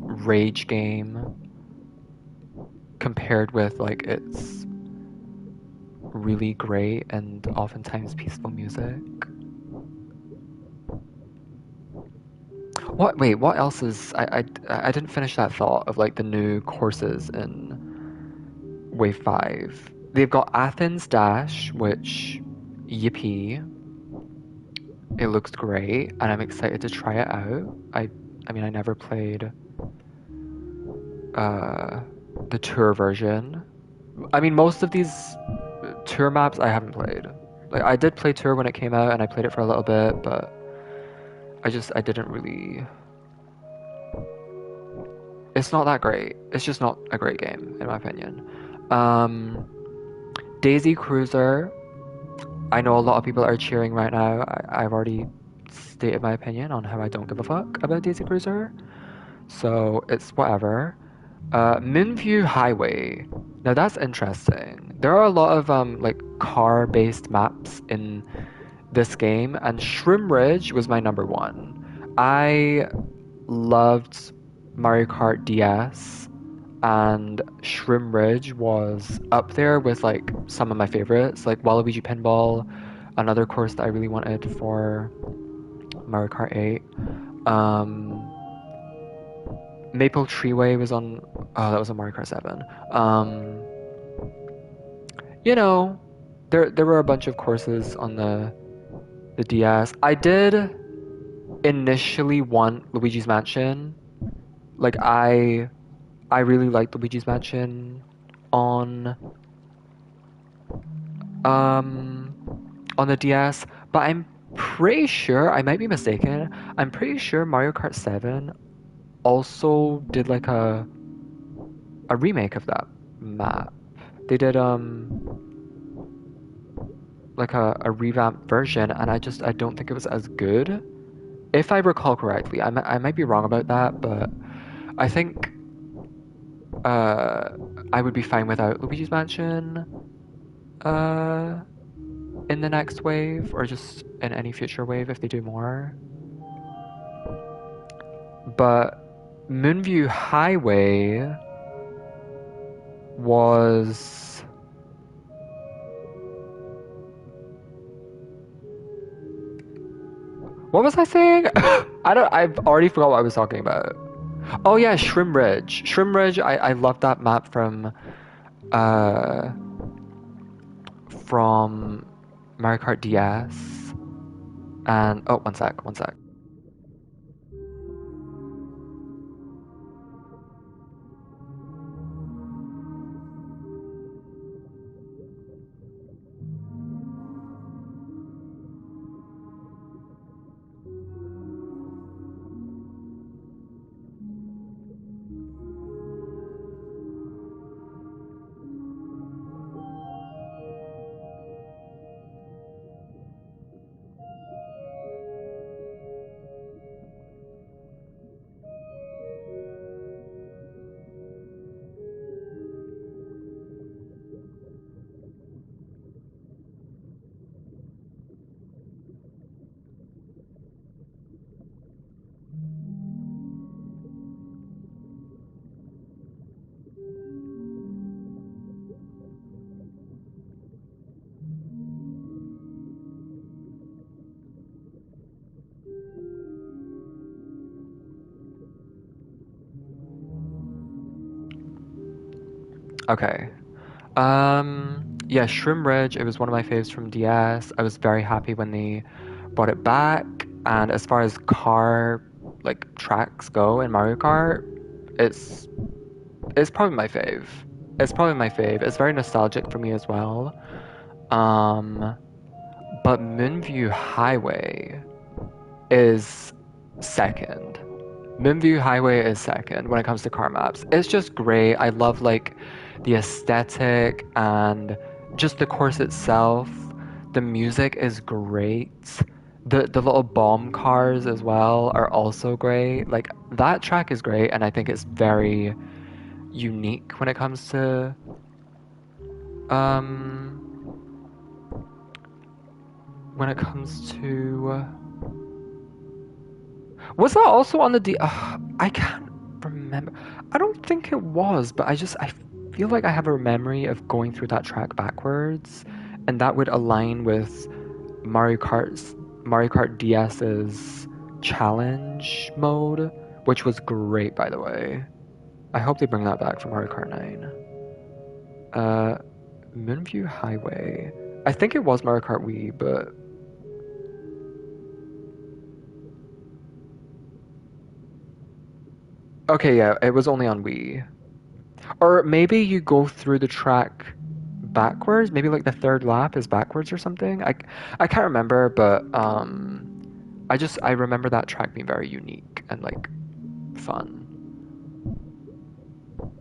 rage game compared with like its really great and oftentimes peaceful music. Wait, what else is I didn't finish that thought of like the new courses in Wave 5. They've got Athens Dash, which yippee. It looks great and I'm excited to try it out. I mean I never played uh the tour version. I mean most of these tour maps I haven't played. Like I did play tour when it came out and I played it for a little bit, but I didn't really. It's not that great. It's just not a great game in my opinion. Um, Daisy Cruiser. I know a lot of people are cheering right now. I've already stated my opinion on how I don't give a fuck about Daisy Cruiser, so it's whatever. Moonview Highway. Now that's interesting. There are a lot of like car-based maps in this game, and Shroom Ridge was my number one. I loved Mario Kart DS. and Shroom Ridge was up there with like some of my favorites, like Waluigi Pinball, another course that I really wanted for Mario Kart 8. Um, Maple Treeway was on, oh, that was on Mario Kart 7. Um, you know, there were a bunch of courses on the DS. I did initially want Luigi's Mansion. Like I really liked Luigi's Mansion on um on the DS, but I'm pretty sure, I might be mistaken, I'm pretty sure Mario Kart 7 also did like a remake of that map. They did like a revamped version, and I don't think it was as good. If I recall correctly, I might be wrong about that, but I think uh I would be fine without Luigi's Mansion uh in the next wave, or just in any future wave if they do more. But Moonview Highway was, what was I saying? I've already forgot what I was talking about. Oh yeah, Shrim Ridge. Shrim Ridge, I love that map uh from Mario Kart DS. And oh, one sec. Okay. Yeah, Shroom Ridge, it was one of my faves from DS. I was very happy when they brought it back. And as far as car like tracks go in Mario Kart, it's it's probably my fave. It's probably my fave. It's very nostalgic for me as well. Um, but Moonview Highway is second. Moonview Highway is second when it comes to car maps. It's just great. I love like the aesthetic and just the course itself. The music is great. The little bomb cars as well are also great. Like that track is great, and I think it's very unique um when it comes to was that also on the D? I can't remember. I don't think it was, but I feel like I have a memory of going through that track backwards, and that would align with Mario Kart DS's challenge mode, which was great, by the way. I hope they bring that back for Mario Kart 9. Uh, Moonview Highway. I think it was Mario Kart Wii, but okay, yeah, it was only on Wii. Or maybe you go through the track backwards. Maybe like the third lap is backwards or something. I can't remember, but I remember that track being very unique and like fun.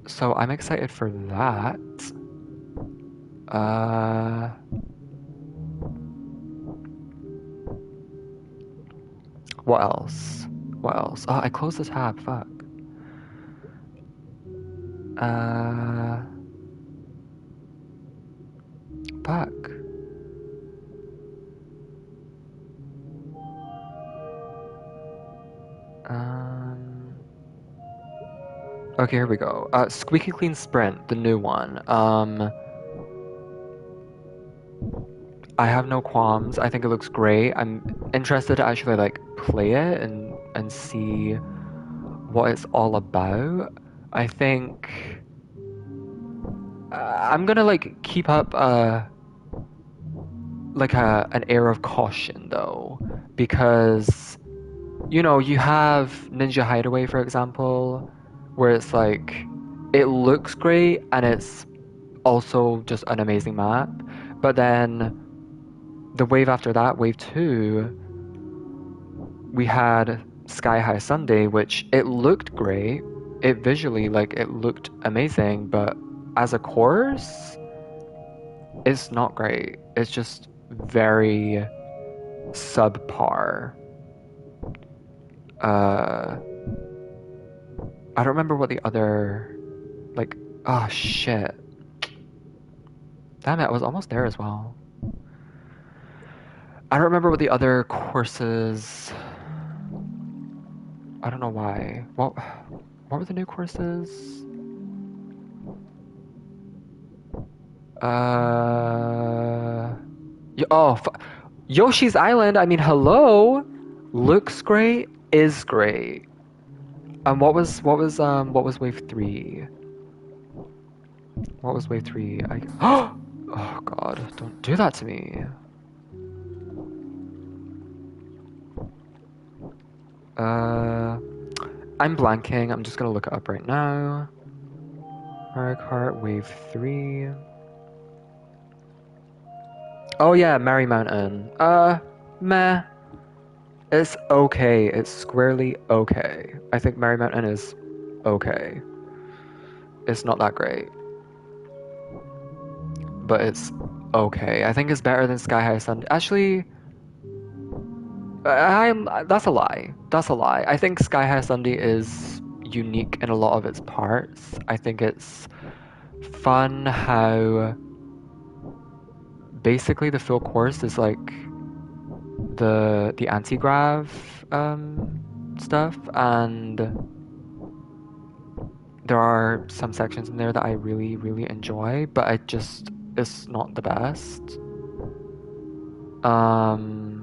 So I'm excited for that. Uh, what else? What else? Oh, I closed the tab. Fuck. Uh, fuck. Um, Okay, here we go. Squeaky Clean Sprint, the new one. I have no qualms. I think it looks great. I'm interested to actually like play it and see what it's all about. I think I'm gonna like keep up like an air of caution though, because you have Ninja Hideaway, for example, where it's like it looks great and it's also just an amazing map. But then the wave after that, wave two, we had Sky High Sunday, which it looked great. It visually, like, it looked amazing, but as a course, it's not great. It's just very subpar. Uh, I don't remember what the other, like, oh shit. Damn it, I was almost there as well. I don't remember what the other courses. I don't know why. What were the new courses? Uh, Yoshi's Island. I mean, hello. Looks great. Is great. What was wave three? What was wave three? Oh God! Don't do that to me. Uh, I'm blanking. I'm just gonna look it up right now. Mario Kart Wave 3. Oh yeah, Merry Mountain. Meh. It's okay. It's squarely okay. I think Merry Mountain is okay. It's not that great, but it's okay. I think it's better than Sky High Sun. Actually, that's a lie. That's a lie. I think Sky High Sunday is unique in a lot of its parts. I think it's fun how basically the full course is like the anti-grav stuff, and there are some sections in there that I really, really enjoy, but it's not the best. Um,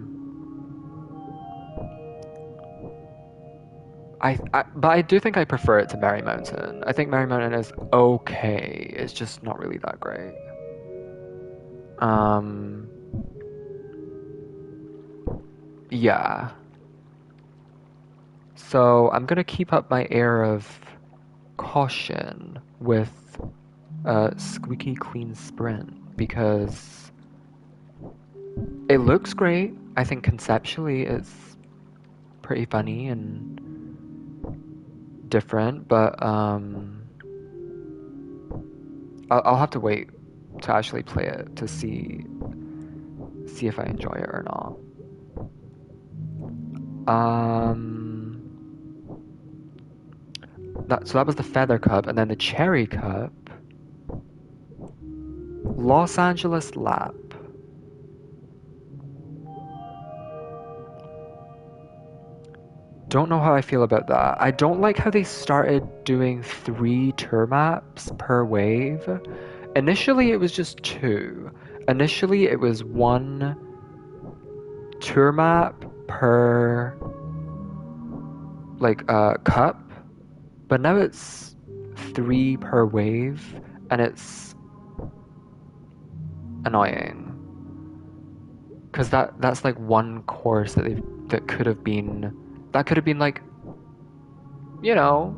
but I do think I prefer it to Merry Mountain. I think Merry Mountain is okay. It's just not really that great. Um, yeah. So I'm gonna keep up my air of caution with Squeaky Clean Sprint because it looks great. I think conceptually it's pretty funny and different, but I'll have to wait to actually play it to see if I enjoy it or not. So that was the Feather Cup, and then the Cherry Cup, Los Angeles Lap. Don't know how I feel about that. I don't like how they started doing 3 tour maps per wave. Initially, it was just 2. Initially, it was 1 tour map per like cup, but now it's 3 per wave, and it's annoying because that's like 1 course that could have been like you know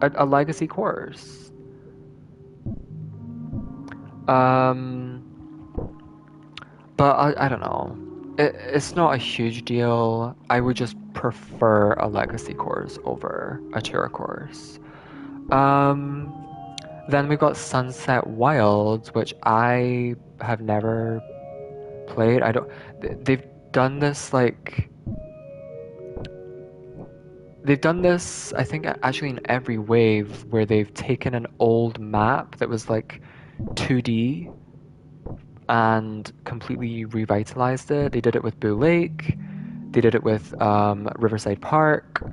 a legacy course. Um, but I don't know. It's not a huge deal. I would just prefer a legacy course over a tour course. Um, then we've got Sunset Wilds, which I have never played. I don't. They've done this like. They've done this, I think, actually in every wave where they've taken an old map that was like 2D and completely revitalized it. They did it with Boo Lake. They did it with Riverside Park.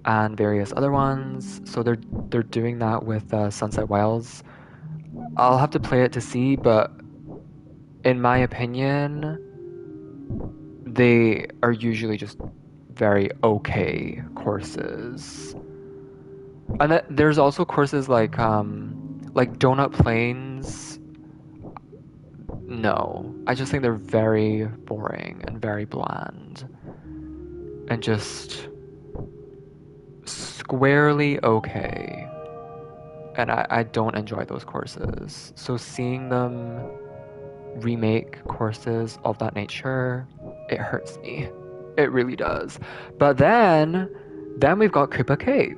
and various other ones. So they're doing that with Sunset Wilds. I'll have to play it to see, but in my opinion, they are usually just very okay courses. And there's also courses like Donut Plains. No, I just think they're very boring and very bland and just squarely okay. And I don't enjoy those courses. So seeing them remake courses of that nature, it hurts me. It really does. But then we've got Koopa Cape.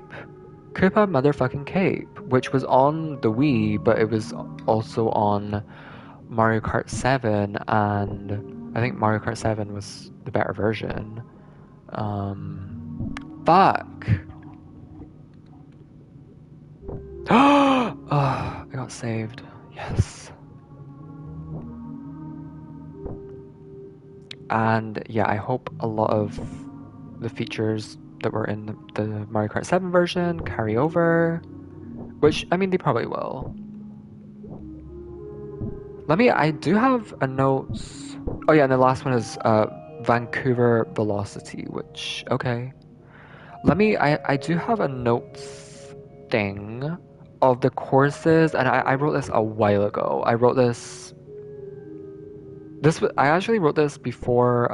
Koopa motherfucking Cape, which was on the Wii, but it was also on Mario Kart 7, and I think Mario Kart 7 was the better version. Fuck. Oh, I got saved. Yes. And yeah, I hope a lot of the features that were in the Mario Kart 7 version carry over, which, I mean, they probably will. I do have a notes. Oh yeah, and the last one is Vancouver Velocity, which, okay. I do have a notes thing of the courses, and I wrote this a while ago. I actually wrote this before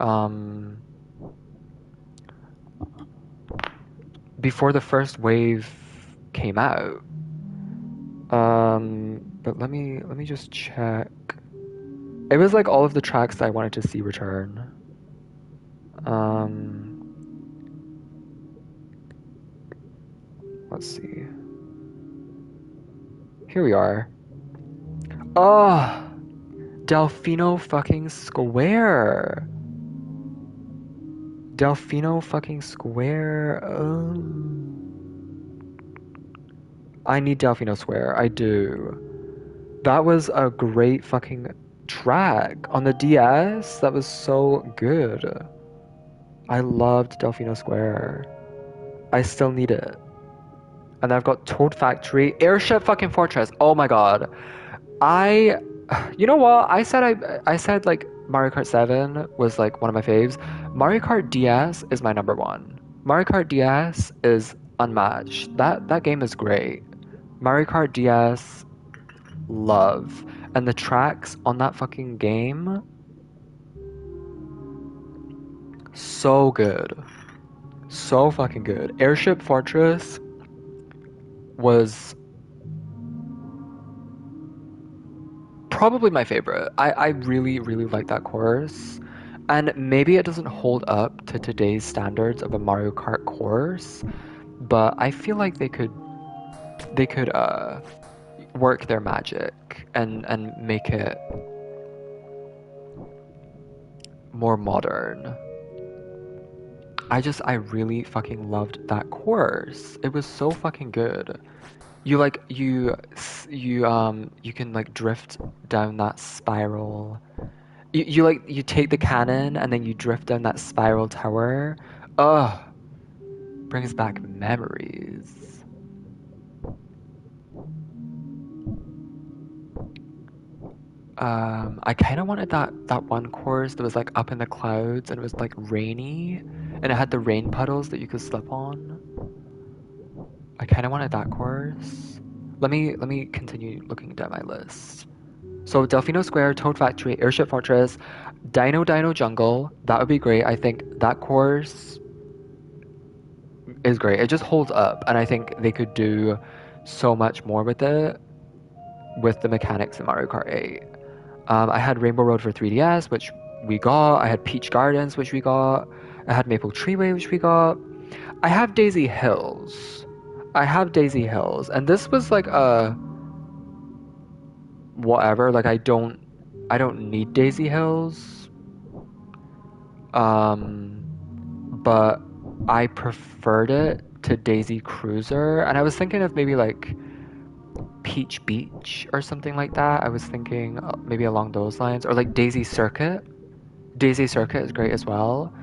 the first wave came out. But let me just check. It was like all of the tracks that I wanted to see return. Let's see. Here we are. Oh, Delfino fucking Square. Delfino fucking Square. Oh. I need Delfino Square. I do. That was a great fucking track on the DS. That was so good. I loved Delfino Square. I still need it. And I've got Toad Factory, Airship fucking Fortress. Oh my god. You know what? I said like Mario Kart 7 was like one of my faves. Mario Kart DS is my number one. Mario Kart DS is unmatched. That game is great. Mario Kart DS, love. And the tracks on that fucking game, so good. So fucking good. Airship Fortress was probably my favorite. I really, really like that course. And maybe it doesn't hold up to today's standards of a Mario Kart course, but I feel like they could work their magic and make it more modern. I really fucking loved that course. It was so fucking good. You can like drift down that spiral. You take the cannon and then you drift down that spiral tower. Ugh, brings back memories. I kind of wanted that one course that was like up in the clouds and it was like rainy and it had the rain puddles that you could slip on. I kind of wanted that course. Let me continue looking down my list. So Delfino Square, Toad Factory, Airship Fortress, Dino Jungle. That would be great. I think that course is great. It just holds up, and I think they could do so much more with it with the mechanics in Mario Kart 8. I had Rainbow Road for 3DS, which we got. I had Peach Gardens, which we got. I had Maple Treeway, which we got. I have Daisy Hills. And this was like a whatever. Like I don't need Daisy Hills. Um, but I preferred it to Daisy Cruiser, and I was thinking of maybe like Peach Beach or something like that. I was thinking maybe along those lines, or like Daisy Circuit. Daisy Circuit is great as well,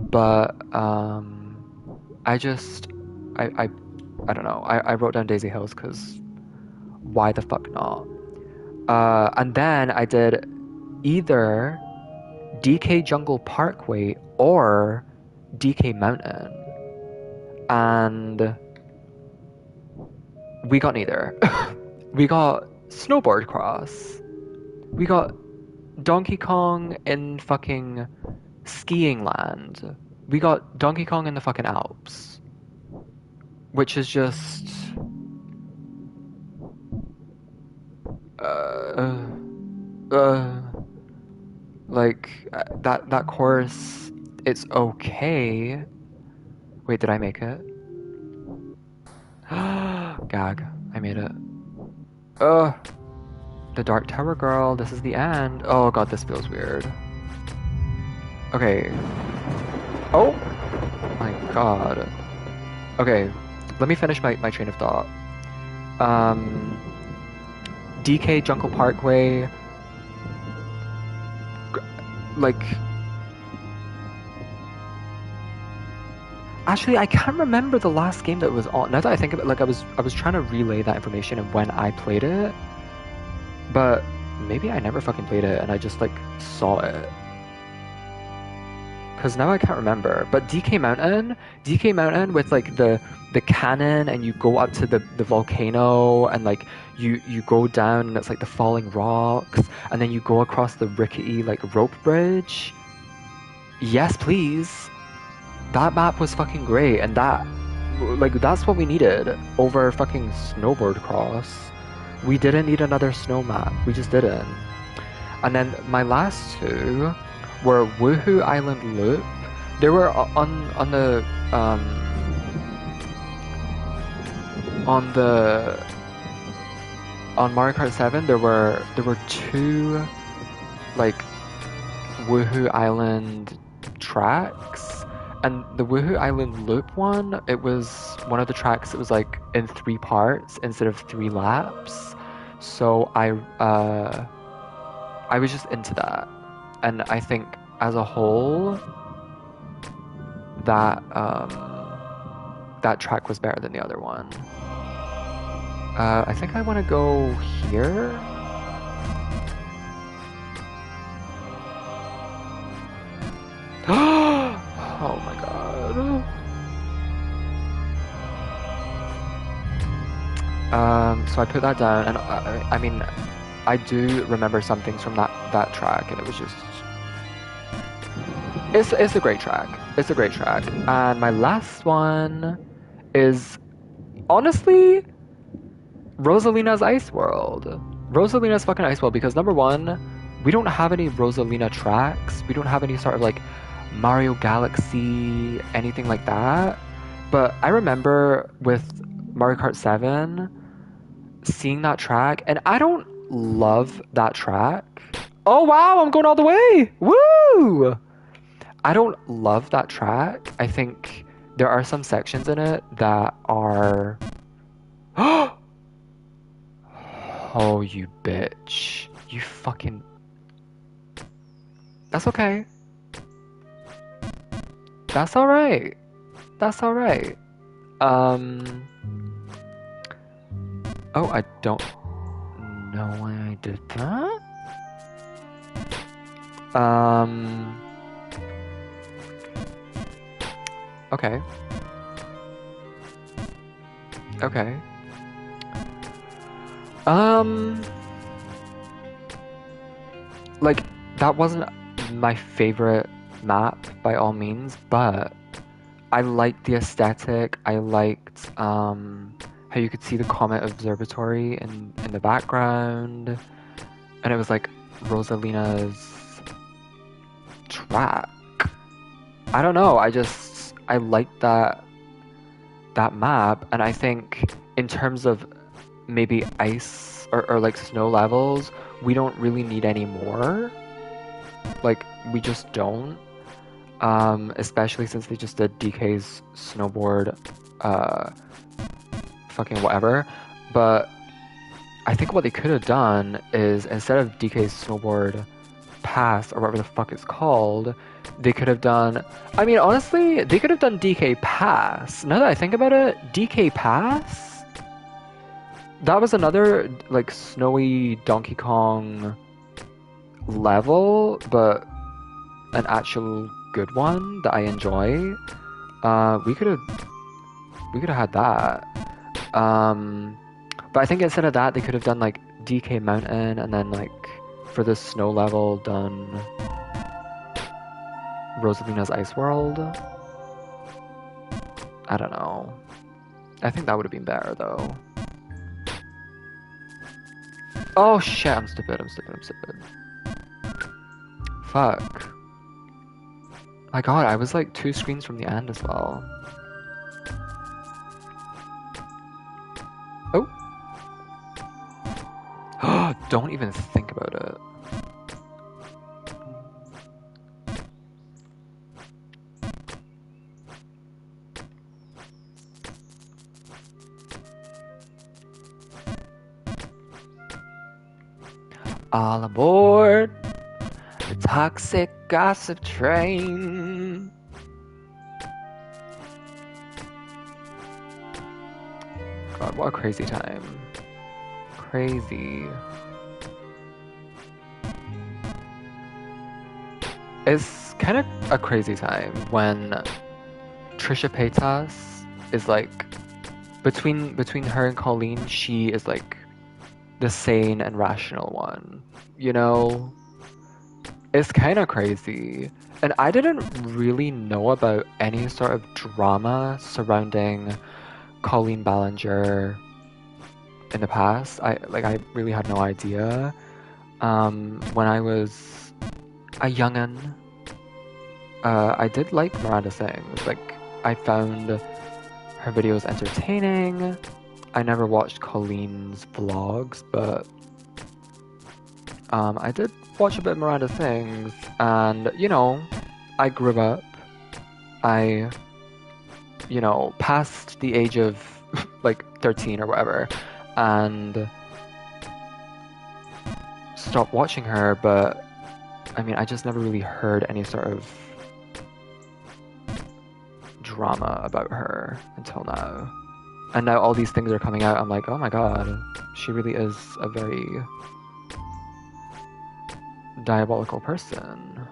but I just I don't know. I wrote down Daisy Hills because why the fuck not? And then I did either DK Jungle Parkway or DK Mountain. And we got neither. We got Snowboard Cross. We got Donkey Kong in fucking skiing land. We got Donkey Kong in the fucking Alps. Which is just... like, that course, it's okay. Wait, did I make it? Gag. I made it. The Dark Tower Girl, this is the end. Oh god, this feels weird. Okay. Oh my god. Okay, let me finish my train of thought. DK Jungle Parkway, like... Actually, I can't remember the last game that was on. Now that I think of it, like I was trying to relay that information and when I played it, but maybe I never fucking played it and I just like saw it. Cause now I can't remember. But DK Mountain with like the cannon and you go up to the volcano and like you go down and it's like the falling rocks and then you go across the rickety like rope bridge. Yes, please. That map was fucking great, and that's what we needed over fucking Snowboard Cross. We didn't need another snow map, we just didn't. And then my last two were Woohoo Island Loop. They were on Mario Kart 7. There were two like Woohoo Island tracks. And the Woohoo Island Loop one, it was one of the tracks that was like in 3 parts instead of 3 laps. So I was just into that. And I think as a whole, that track was better than the other one. I think I want to go here. Oh my god. So I put that down, and I mean, I do remember some things from that track, and it was just... It's a great track. It's a great track. And my last one is, honestly, Rosalina's Ice World. Rosalina's fucking Ice World, because number one, we don't have any Rosalina tracks. We don't have any sort of like Mario Galaxy, anything like that. But I remember with Mario Kart 7 seeing that track, and I don't love that track. Oh wow, I'm going all the way! Woo! I don't love that track. I think there are some sections in it that are... Oh, you bitch. You fucking... That's okay. That's alright. That's alright. Oh, I don't know why I did that. Okay. Okay. Like, that wasn't my favorite map by all means, but I liked the aesthetic. I liked how you could see the Comet Observatory in the background, and it was like Rosalina's track. I don't know, I liked that map, and I think in terms of maybe ice or like snow levels, we don't really need any more. Like, we just don't. Especially since they just did DK's snowboard, fucking whatever. But I think what they could have done is, instead of DK's snowboard pass, or whatever the fuck it's called, They could have done. I mean, honestly, they could have done DK Pass. Now that I think about it, DK Pass. That was another like snowy Donkey Kong level, but an actual good one that I enjoy. We could have had that. But I think instead of that, they could have done like DK Mountain, and then like for the snow level, done Rosalina's Ice World. I don't know. I think that would have been better though. Oh shit! I'm stupid. I'm stupid. I'm stupid. Fuck. My god, I was like 2 screens from the end as well. Oh. Don't even think about it. All aboard the toxic gossip train. God, what a crazy time. Crazy. It's kind of a crazy time when Trisha Paytas is like between her and Colleen, she is like the sane and rational one, you know? It's kind of crazy. And I didn't really know about any sort of drama surrounding Colleen Ballinger in the past. I really had no idea. When I was a youngin', I did like Miranda Sings. Like, I found her videos entertaining. I never watched Colleen's vlogs, but I did watch a bit of Miranda Sings, and you know, I grew up. I, past the age of like 13 or whatever, and stopped watching her, but I mean, I just never really heard any sort of drama about her until now. And now all these things are coming out, I'm like, oh my god, she really is a very diabolical person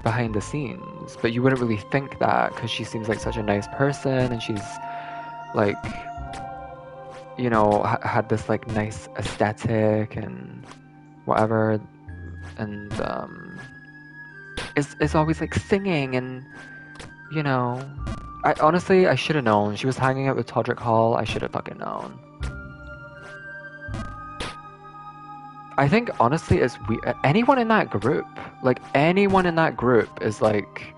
behind the scenes. But you wouldn't really think that because she seems like such a nice person, and she's like, had this like nice aesthetic and whatever, and is always like singing, and I should have known. She was hanging out with Todrick Hall. I should have fucking known. I think honestly, it's weird. Anyone in that group is like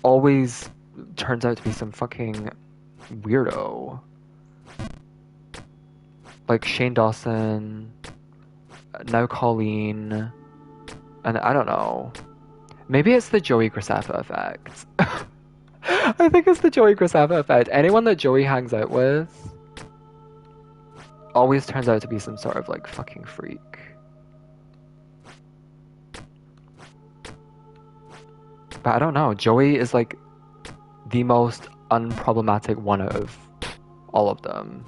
always turns out to be some fucking weirdo. Like Shane Dawson, now Colleen, and I don't know. Maybe it's the Joey Graceffa effect. I think it's the Joey Graceffa effect. Anyone that Joey hangs out with always turns out to be some sort of like fucking freak. But I don't know. Joey is like the most unproblematic one out of all of them.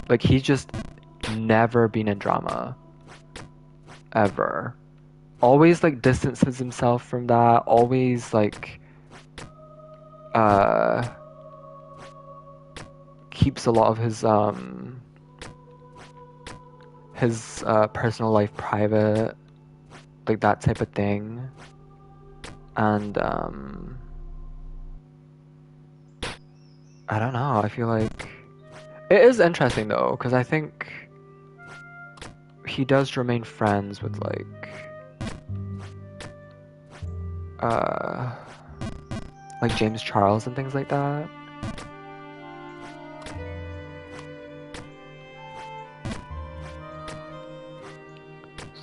Like, he's just never been in drama. Ever. Always like distances himself from that. Always like keeps a lot of his personal life private, like that type of thing. And I don't know, I feel like it is interesting though, because I think he does remain friends with like James Charles and things like that.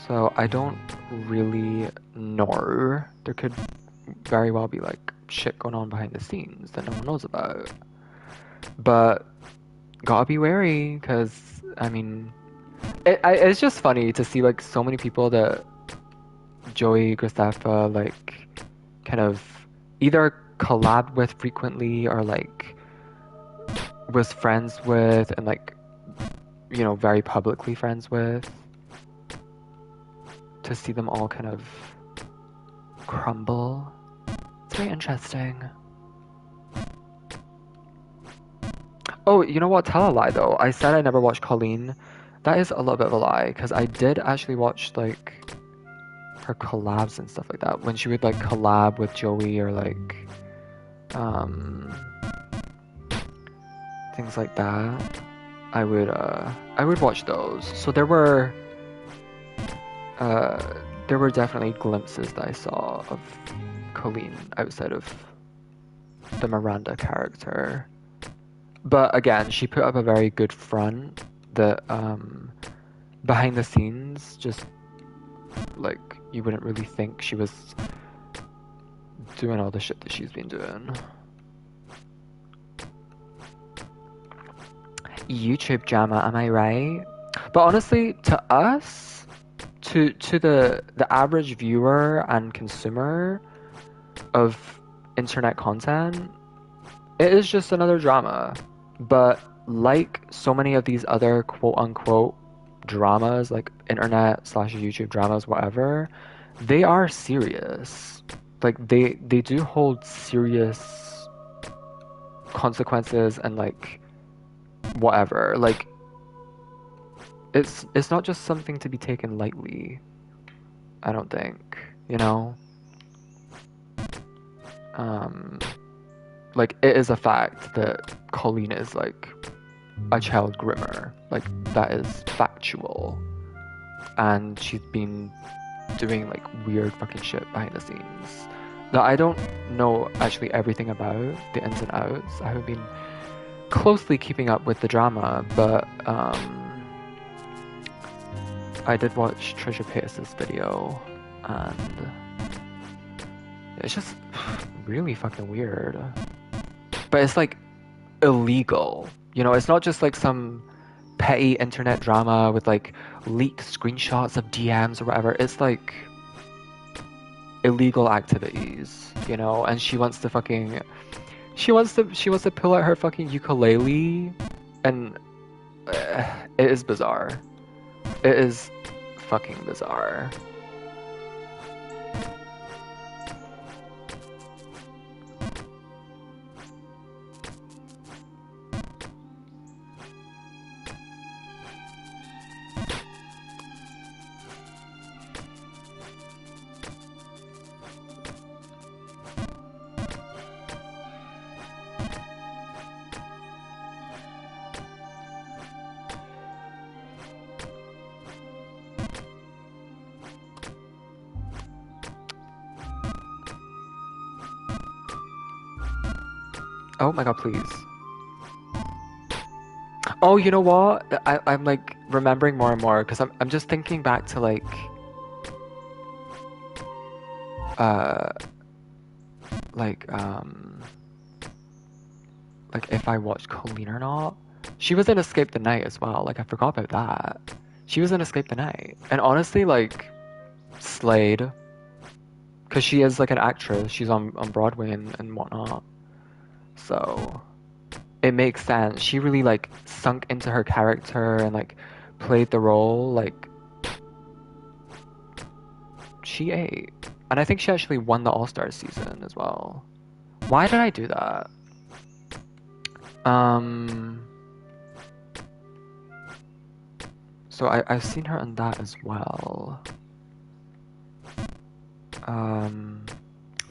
So I don't really know. There could very well be like shit going on behind the scenes that no one knows about. But gotta be wary, because I mean, it's just funny to see like so many people that Joey Graceffa like kind of either collab with frequently or like was friends with and like very publicly friends with, to see them all kind of crumble. It's very interesting. Oh, you know what? Tell a lie though. I said I never watched Colleen. That is a little bit of a lie because I did actually watch like her collabs and stuff like that. When she would like collab with Joey or like things like that. I would watch those. So there were definitely glimpses that I saw of Colleen outside of the Miranda character. But again, she put up a very good front that behind the scenes, just like you wouldn't really think she was doing all the shit that she's been doing. YouTube drama, am I right? But honestly, to us, to the average viewer and consumer of internet content, it is just another drama. But like so many of these other quote unquote dramas, like internet / YouTube dramas, whatever, they are serious. Like they do hold serious consequences and like whatever. Like it's not just something to be taken lightly, I don't think, like it is a fact that Colleen is like a child groomer. Like that is factual. And she's been doing like weird fucking shit behind the scenes that I don't know actually everything about, the ins and outs. I haven't been closely keeping up with the drama, but I did watch Trisha Paytas's video, and it's just really fucking weird. But it's like illegal, it's not just like some petty internet drama with like leaked screenshots of DMs or whatever. It's like illegal activities, and she wants to pull out her fucking ukulele, and it is bizarre. It is fucking bizarre. Oh my god, please. Oh, you know what? I'm like remembering more and more because I'm just thinking back to uh like like if I watched Colleen or not. She was in Escape the Night as well. Like I forgot about that. She was in Escape the Night. And honestly, like slayed. Because she is like an actress. She's on Broadway and whatnot. So it makes sense. She really like sunk into her character and like played the role. Like she ate. And I think she actually won the All-Stars season as well. Why did I do that? So I've seen her in that as well.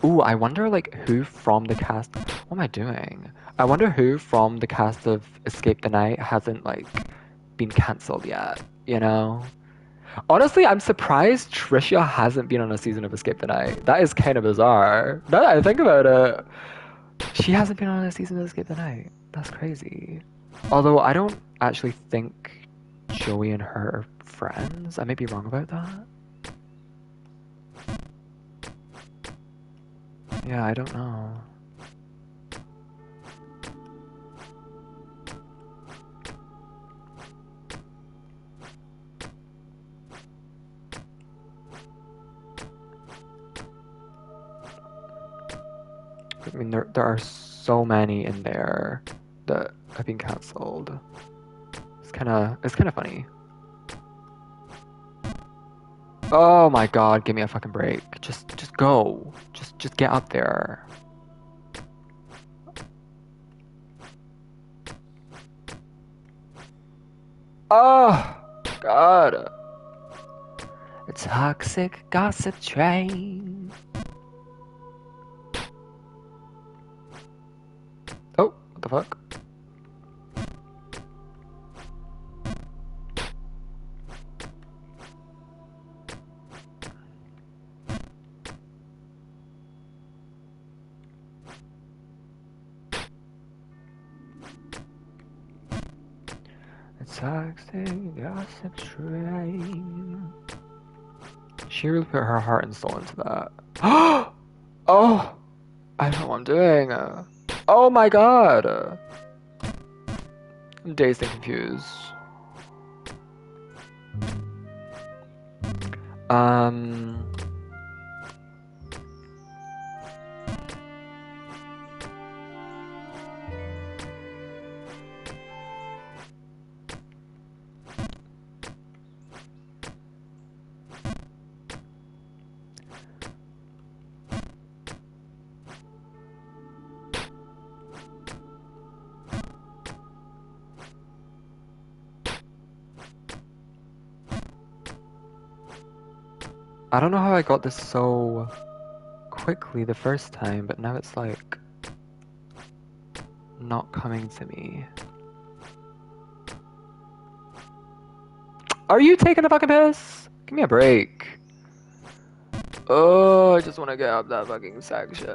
Ooh, I wonder like who from the cast. What am I doing? I wonder who from the cast of Escape the Night hasn't like been cancelled yet. Honestly, I'm surprised Trisha hasn't been on a season of Escape the Night. That is kind of bizarre. Now that I think about it, she hasn't been on a season of Escape the Night. That's crazy. Although I don't actually think Joey and her are friends. I may be wrong about that. Yeah, I don't know. I mean, there are so many in there that have been cancelled. It's kind of funny. Oh my god, give me a fucking break. Just go. Just get up there. Oh god. A toxic gossip train. Oh, what the fuck? A toxic gossip train. She really put her heart and soul into that. Oh! I don't know what I'm doing. Oh my god! I'm dazed and confused. Um... I don't know how I got this so quickly the first time, but now it's like not coming to me. Are you taking a fucking piss? Give me a break. Oh, I just want to get up that fucking section.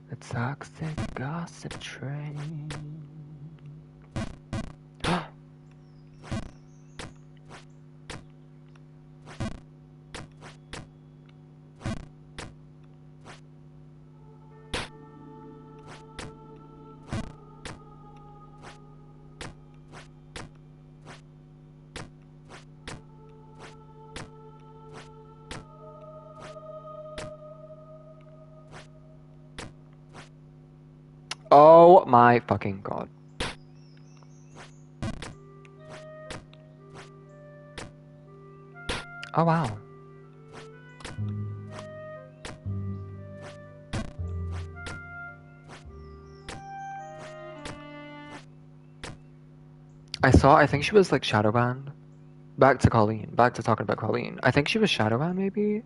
The toxic gossip train. Oh my fucking god. Oh wow. I think she was like shadow banned. Back to Colleen. Back to talking about Colleen. I think she was shadow banned maybe.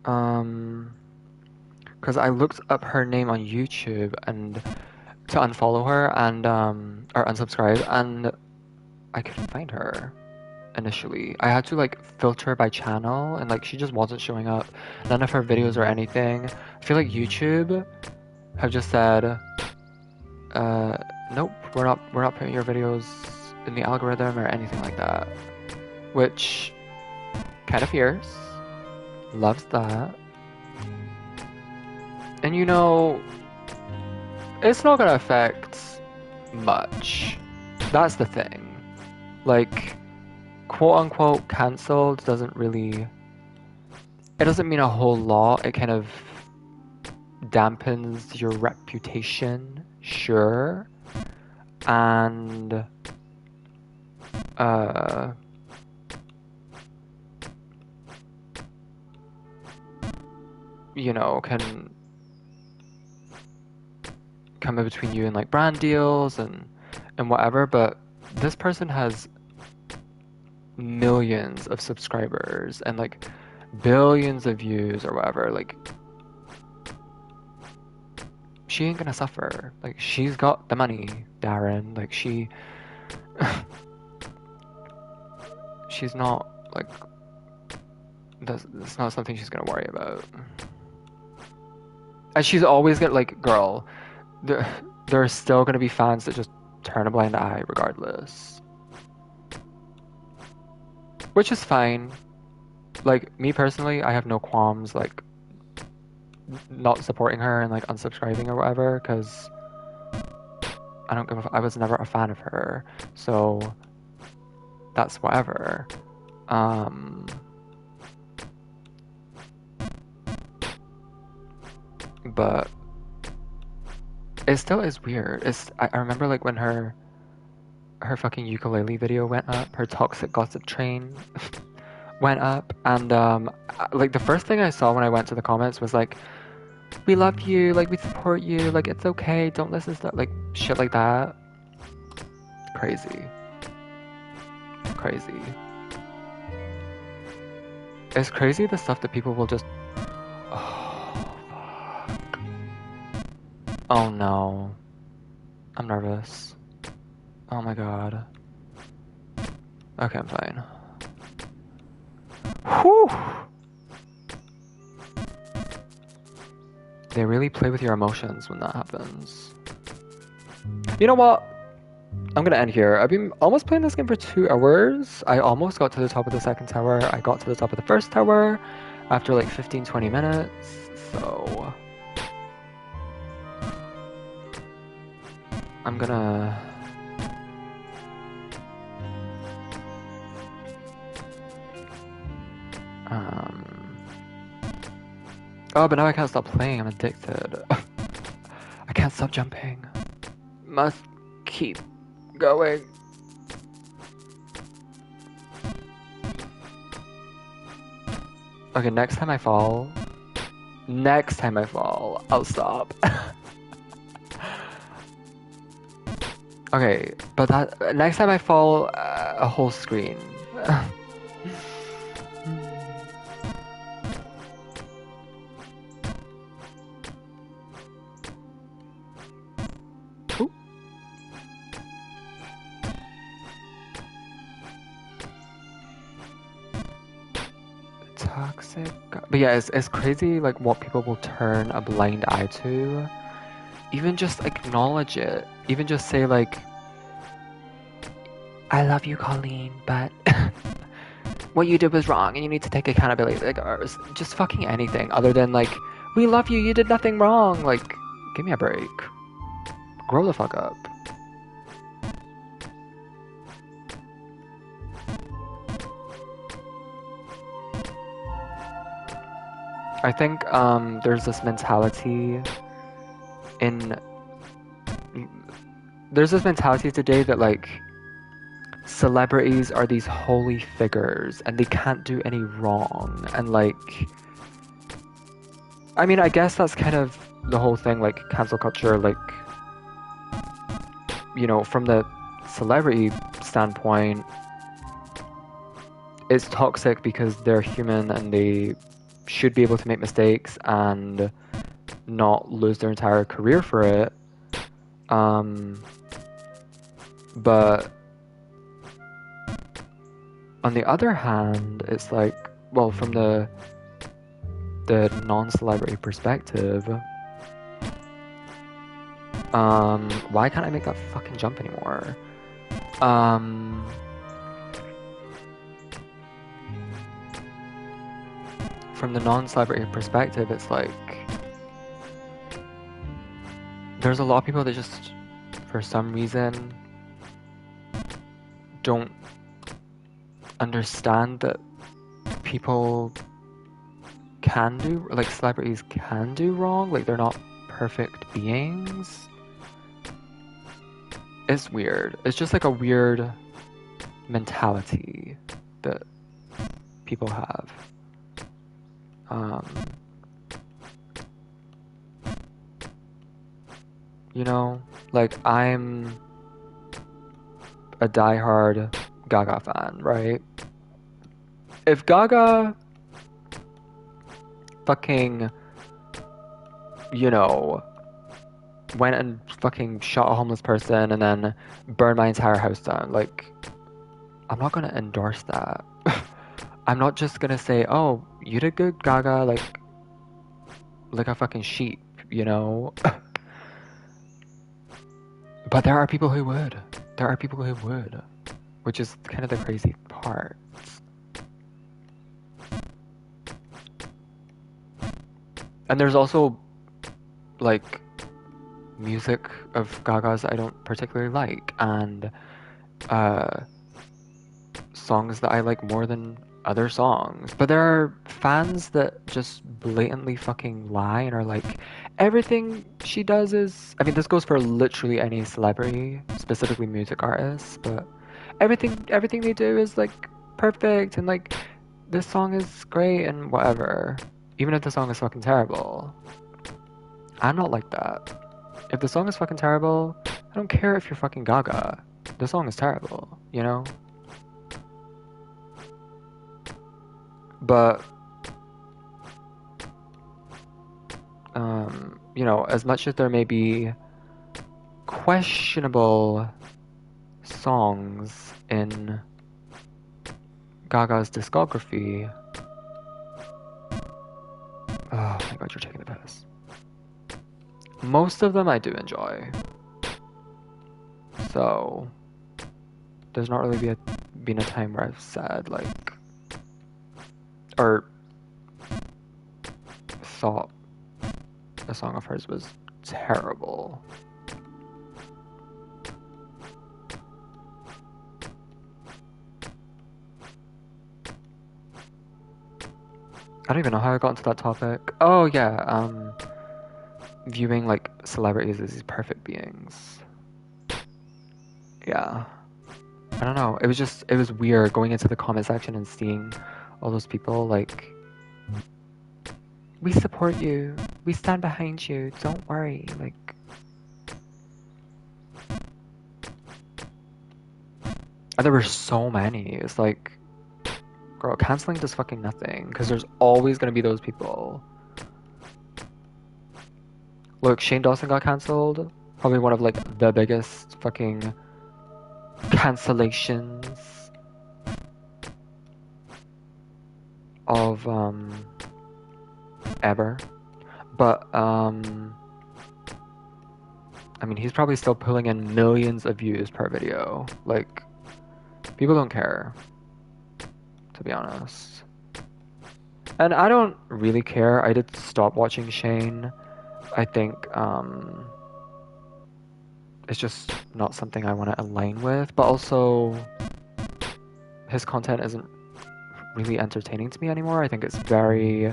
Because I looked up her name on YouTube and to unfollow her and or unsubscribe, and I couldn't find her initially. I had to like filter by channel, and like she just wasn't showing up. None of her videos or anything. I feel like YouTube have just said, nope, we're not putting your videos in the algorithm or anything like that. Which kind of fierce. Loves that. And you know, it's not gonna affect much. That's the thing. Like, quote unquote cancelled doesn't really. It doesn't mean a whole lot. It kind of dampens your reputation, sure. And, you know, can come in between you and like brand deals and whatever, but this person has millions of subscribers and like billions of views or whatever. Like, she ain't gonna suffer. Like, she's got the money, Darren. Like, she's not like that's not something she's gonna worry about. And she's always gonna like, girl, there are still gonna be fans that just turn a blind eye regardless. Which is fine. Like, me personally, I have no qualms like not supporting her and like unsubscribing or whatever, because I don't give I was never a fan of her. So that's whatever. but it still is weird. I remember like when her fucking ukulele video went up, her toxic gossip train went up, and like the first thing I saw when I went to the comments was like, we love you, like we support you, like it's okay, don't listen to that, like shit like that. Crazy. Crazy. It's crazy the stuff that people will just... Oh, fuck. Oh no. I'm nervous. Oh my god. Okay, I'm fine. Whew! They really play with your emotions when that happens. You know what? I'm gonna end here. I've been almost playing this game for 2 hours. I almost got to the top of the second tower. I got to the top of the first tower after like 15-20 minutes. So I'm gonna... Oh, but now I can't stop playing. I'm addicted. I can't stop jumping. Must keep going. Okay, next time I fall, I'll stop. Okay, but that next time I fall, a whole screen. Toxic, but yeah, it's crazy like what people will turn a blind eye to. Even just acknowledge it. Even just say like, I love you, Colleen, but what you did was wrong and you need to take accountability. Like, or just fucking anything other than like, we love you, you did nothing wrong. Like, give me a break. Grow the fuck up. I think there's this mentality today that like celebrities are these holy figures and they can't do any wrong, and like, I mean, I guess that's kind of the whole thing, like cancel culture, like, you know, from the celebrity standpoint, it's toxic because they're human and they should be able to make mistakes and not lose their entire career for it. But on the other hand, it's like, well, from the non-celebrity perspective, why can't I make that fucking jump anymore? From the non-celebrity perspective, it's like there's a lot of people that just, for some reason, don't understand that people can do, like, celebrities can do wrong, like they're not perfect beings. It's weird. It's just like a weird mentality that people have. You know, like, I'm a diehard Gaga fan, right? If Gaga fucking, you know, went and fucking shot a homeless person and then burned my entire house down, like, I'm not gonna endorse that. I'm not just gonna say, oh, you did good, Gaga, like a fucking sheep, you know? But there are people who would. There are people who would. Which is kind of the crazy part. And there's also, like, music of Gaga's I don't particularly like, and songs that I like more than other songs. But there are fans that just blatantly fucking lie and are like, everything she does is. I mean, this goes for literally any celebrity, specifically music artists, but everything they do is like perfect and like this song is great and whatever. Even if the song is fucking terrible. I'm not like that. If the song is fucking terrible, I don't care if you're fucking Gaga. The song is terrible, you know? But, you know, as much as there may be questionable songs in Gaga's discography. Oh my god, you're taking the piss. Most of them I do enjoy. So, there's not really been a time where I've said, like, or thought a song of hers was terrible. I don't even know how I got into that topic. Oh yeah, viewing like celebrities as these perfect beings. Yeah. I don't know. It was weird going into the comment section and seeing all those people like, we support you, we stand behind you, don't worry, like. And there were so many. It's like, girl, canceling does fucking nothing because there's always gonna be those people. Look, Shane Dawson got cancelled. Probably one of like the biggest fucking cancellations of ever. But I mean, he's probably still pulling in millions of views per video. Like, people don't care, to be honest. And I don't really care. I did stop watching Shane. I think it's just not something I want to align with. But also, his content isn't really entertaining to me anymore. I think it's very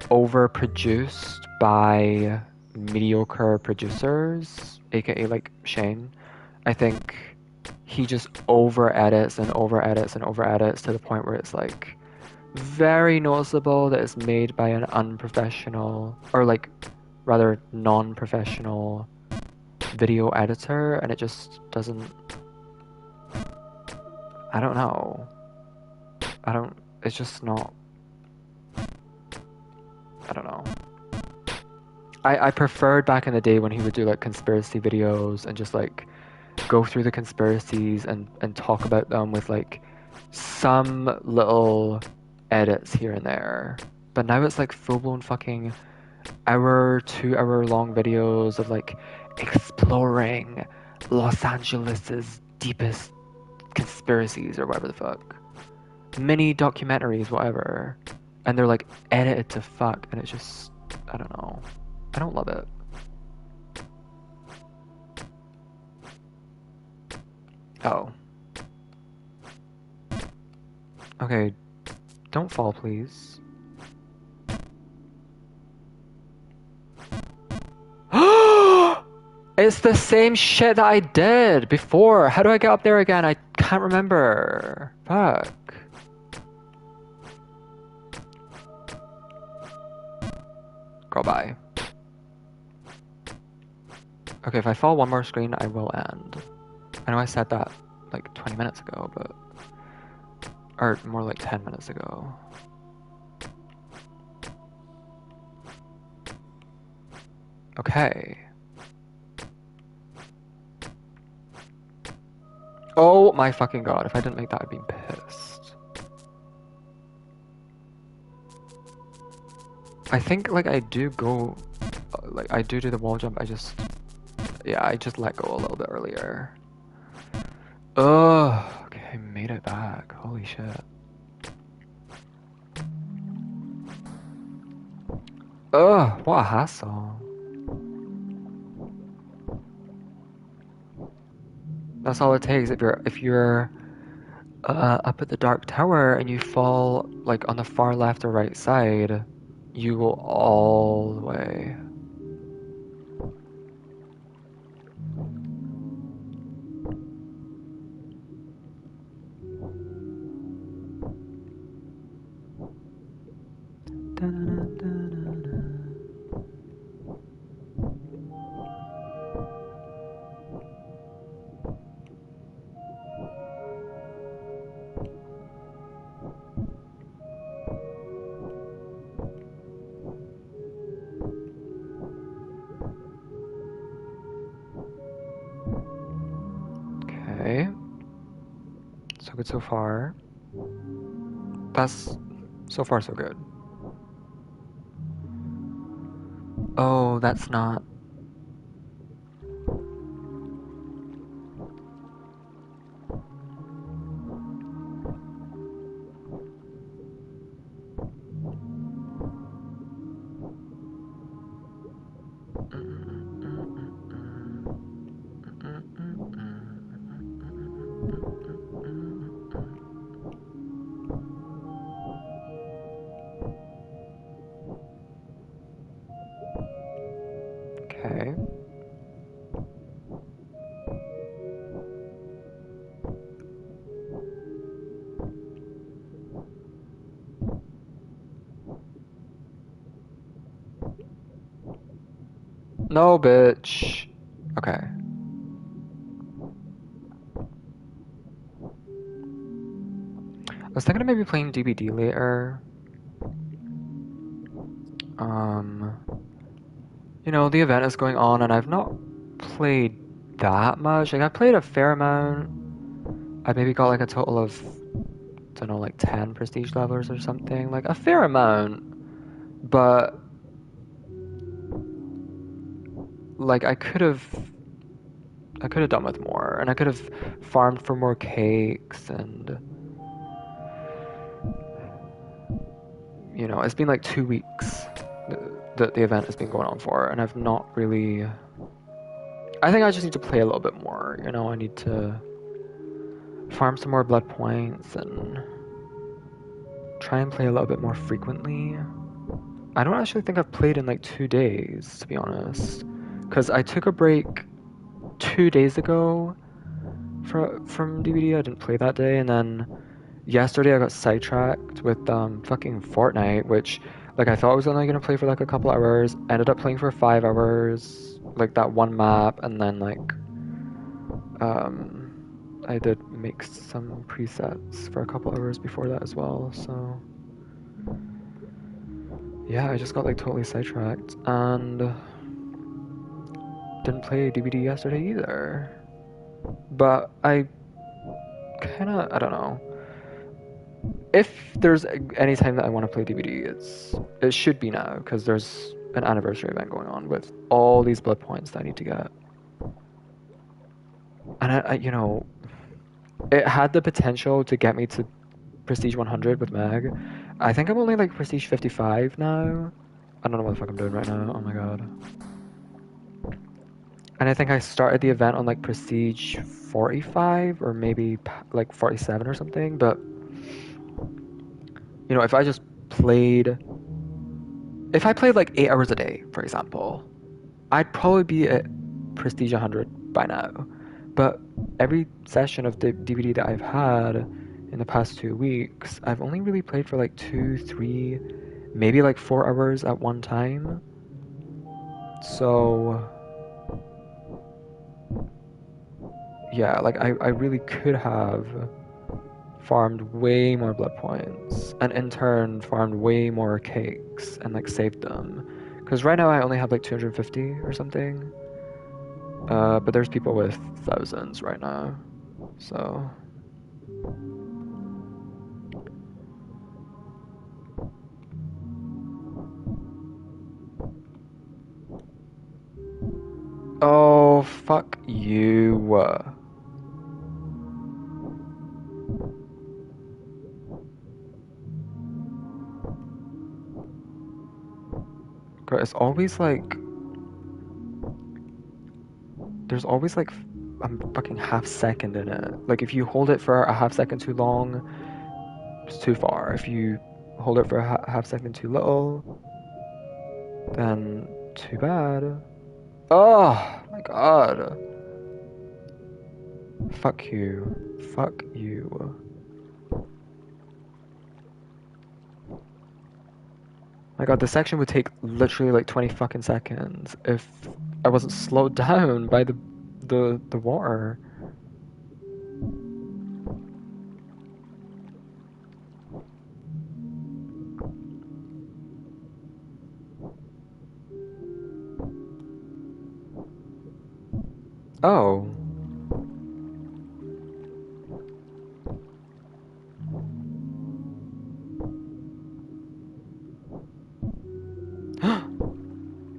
overproduced by mediocre producers, aka like Shane. I think he just over edits and over edits and over edits to the point where it's like very noticeable that it's made by an unprofessional or like rather non-professional video editor, and it just doesn't. I don't know. It's just not. I don't know. I preferred back in the day when he would do like conspiracy videos and just like go through the conspiracies and talk about them with like some little edits here and there. But now it's like full-blown fucking hour, 2 hour long videos of like exploring Los Angeles's deepest conspiracies or whatever the fuck. Mini documentaries, whatever. And they're like edited to fuck, and it's just, I don't know. I don't love it. Oh. Okay. Don't fall, please. It's the same shit that I did before. How do I get up there again? I can't remember. Fuck. Girl, bye. Okay, if I fall one more screen, I will end. I know I said that like 20 minutes ago, but... Or more like 10 minutes ago. Okay. Oh my fucking god, if I didn't make that, I'd be pissed. I think like I do go... Like I do the wall jump, I just... Yeah, I just let go a little bit earlier. Ugh. Okay, I made it back. Holy shit. Ugh, what a hassle. That's all it takes if you're up at the Dark Tower and you fall like on the far left or right side, you go all the way. Okay. So good so far. That's so far so good. Oh, that's not. Okay. No, bitch. Okay. I was thinking of maybe playing DBD later. Um, you know, the event is going on and I've not played that much. Like, I played a fair amount. I maybe got like a total of, I don't know, like 10 prestige levels or something. Like, a fair amount. But, like, I could have done with more. And I could have farmed for more cakes and, you know, it's been like 2 weeks that the event has been going on for. And I've not really... I think I just need to play a little bit more, you know, I need to farm some more blood points and try and play a little bit more frequently. I don't actually think I've played in like 2 days, to be honest. Because I took a break 2 days ago from DBD, I didn't play that day, and then yesterday I got sidetracked with fucking Fortnite, which like I thought I was only gonna play for like a couple hours, ended up playing for 5 hours, like that one map, and then like I did make some presets for a couple hours before that as well, so yeah, I just got like totally sidetracked and didn't play DBD yesterday either. But I kinda, I don't know. If there's any time that I want to play DBD, it should be now, because there's an anniversary event going on with all these blood points that I need to get. And you know, it had the potential to get me to Prestige 100 with Meg. I think I'm only like Prestige 55 now. I don't know what the fuck I'm doing right now. Oh my god. And I think I started the event on like Prestige 45 or maybe like 47 or something. But, you know, if I just played. If I played like 8 hours a day, for example, I'd probably be at Prestige 100 by now. But every session of the DBD that I've had in the past 2 weeks, I've only really played for like 2, 3, maybe like 4 hours at one time. So, yeah, like I really could have farmed way more blood points and in turn farmed way more cakes and like saved them. Because right now I only have like 250 or something. But there's people with thousands right now, so... Oh, fuck you. Girl, it's always like... There's always like I'm fucking half second in it. Like if you hold it for a half second too long, it's too far. If you hold it for a half second too little, then too bad. Oh my god. Fuck you. Fuck you. My god, this section would take literally like 20 fucking seconds if I wasn't slowed down by the water. Oh.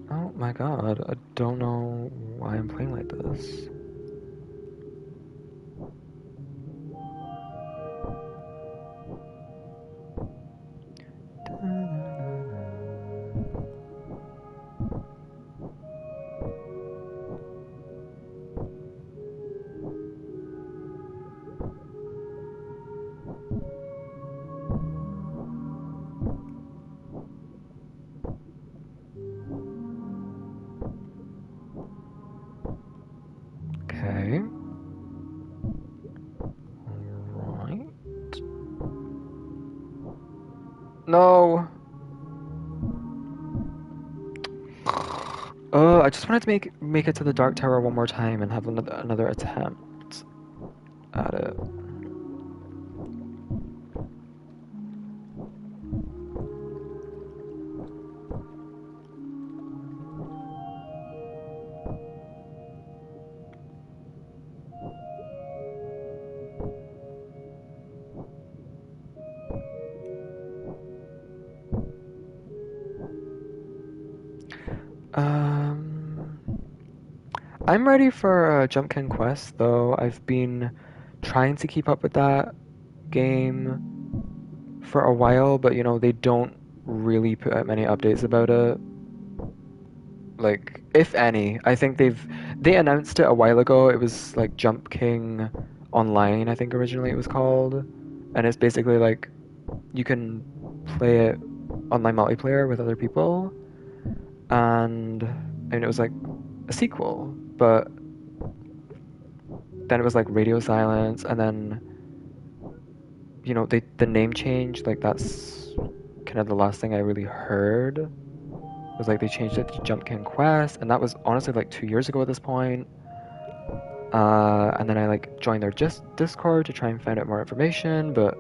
Oh my god, I don't know why I'm playing like this. Okay. Alright. No! I just wanted to make it to the Dark Tower one more time and have another attempt at it. Um, I'm ready for Jump King Quest, though. I've been trying to keep up with that game for a while, but you know, they don't really put out many updates about it. Like, if any. I think they announced it a while ago. It was like Jump King Online, I think originally it was called. And it's basically like you can play it online multiplayer with other people. And it was like a sequel, but then it was like Radio Silence, and then you know the name change. Like that's kind of the last thing I really heard. It was like they changed it to Jump King Quest, and that was honestly like 2 years ago at this point. And then I like joined their Discord to try and find out more information, but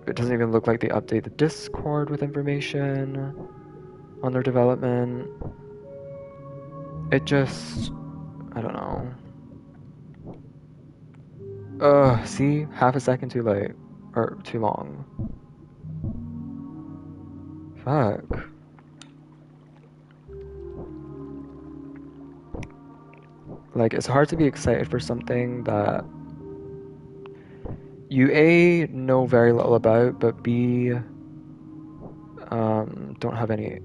it doesn't even look like they update the Discord with information on their development. It just, I don't know. See? Half a second too late. Or too long. Fuck. Like, it's hard to be excited for something that you A, know very little about, but B, don't have any,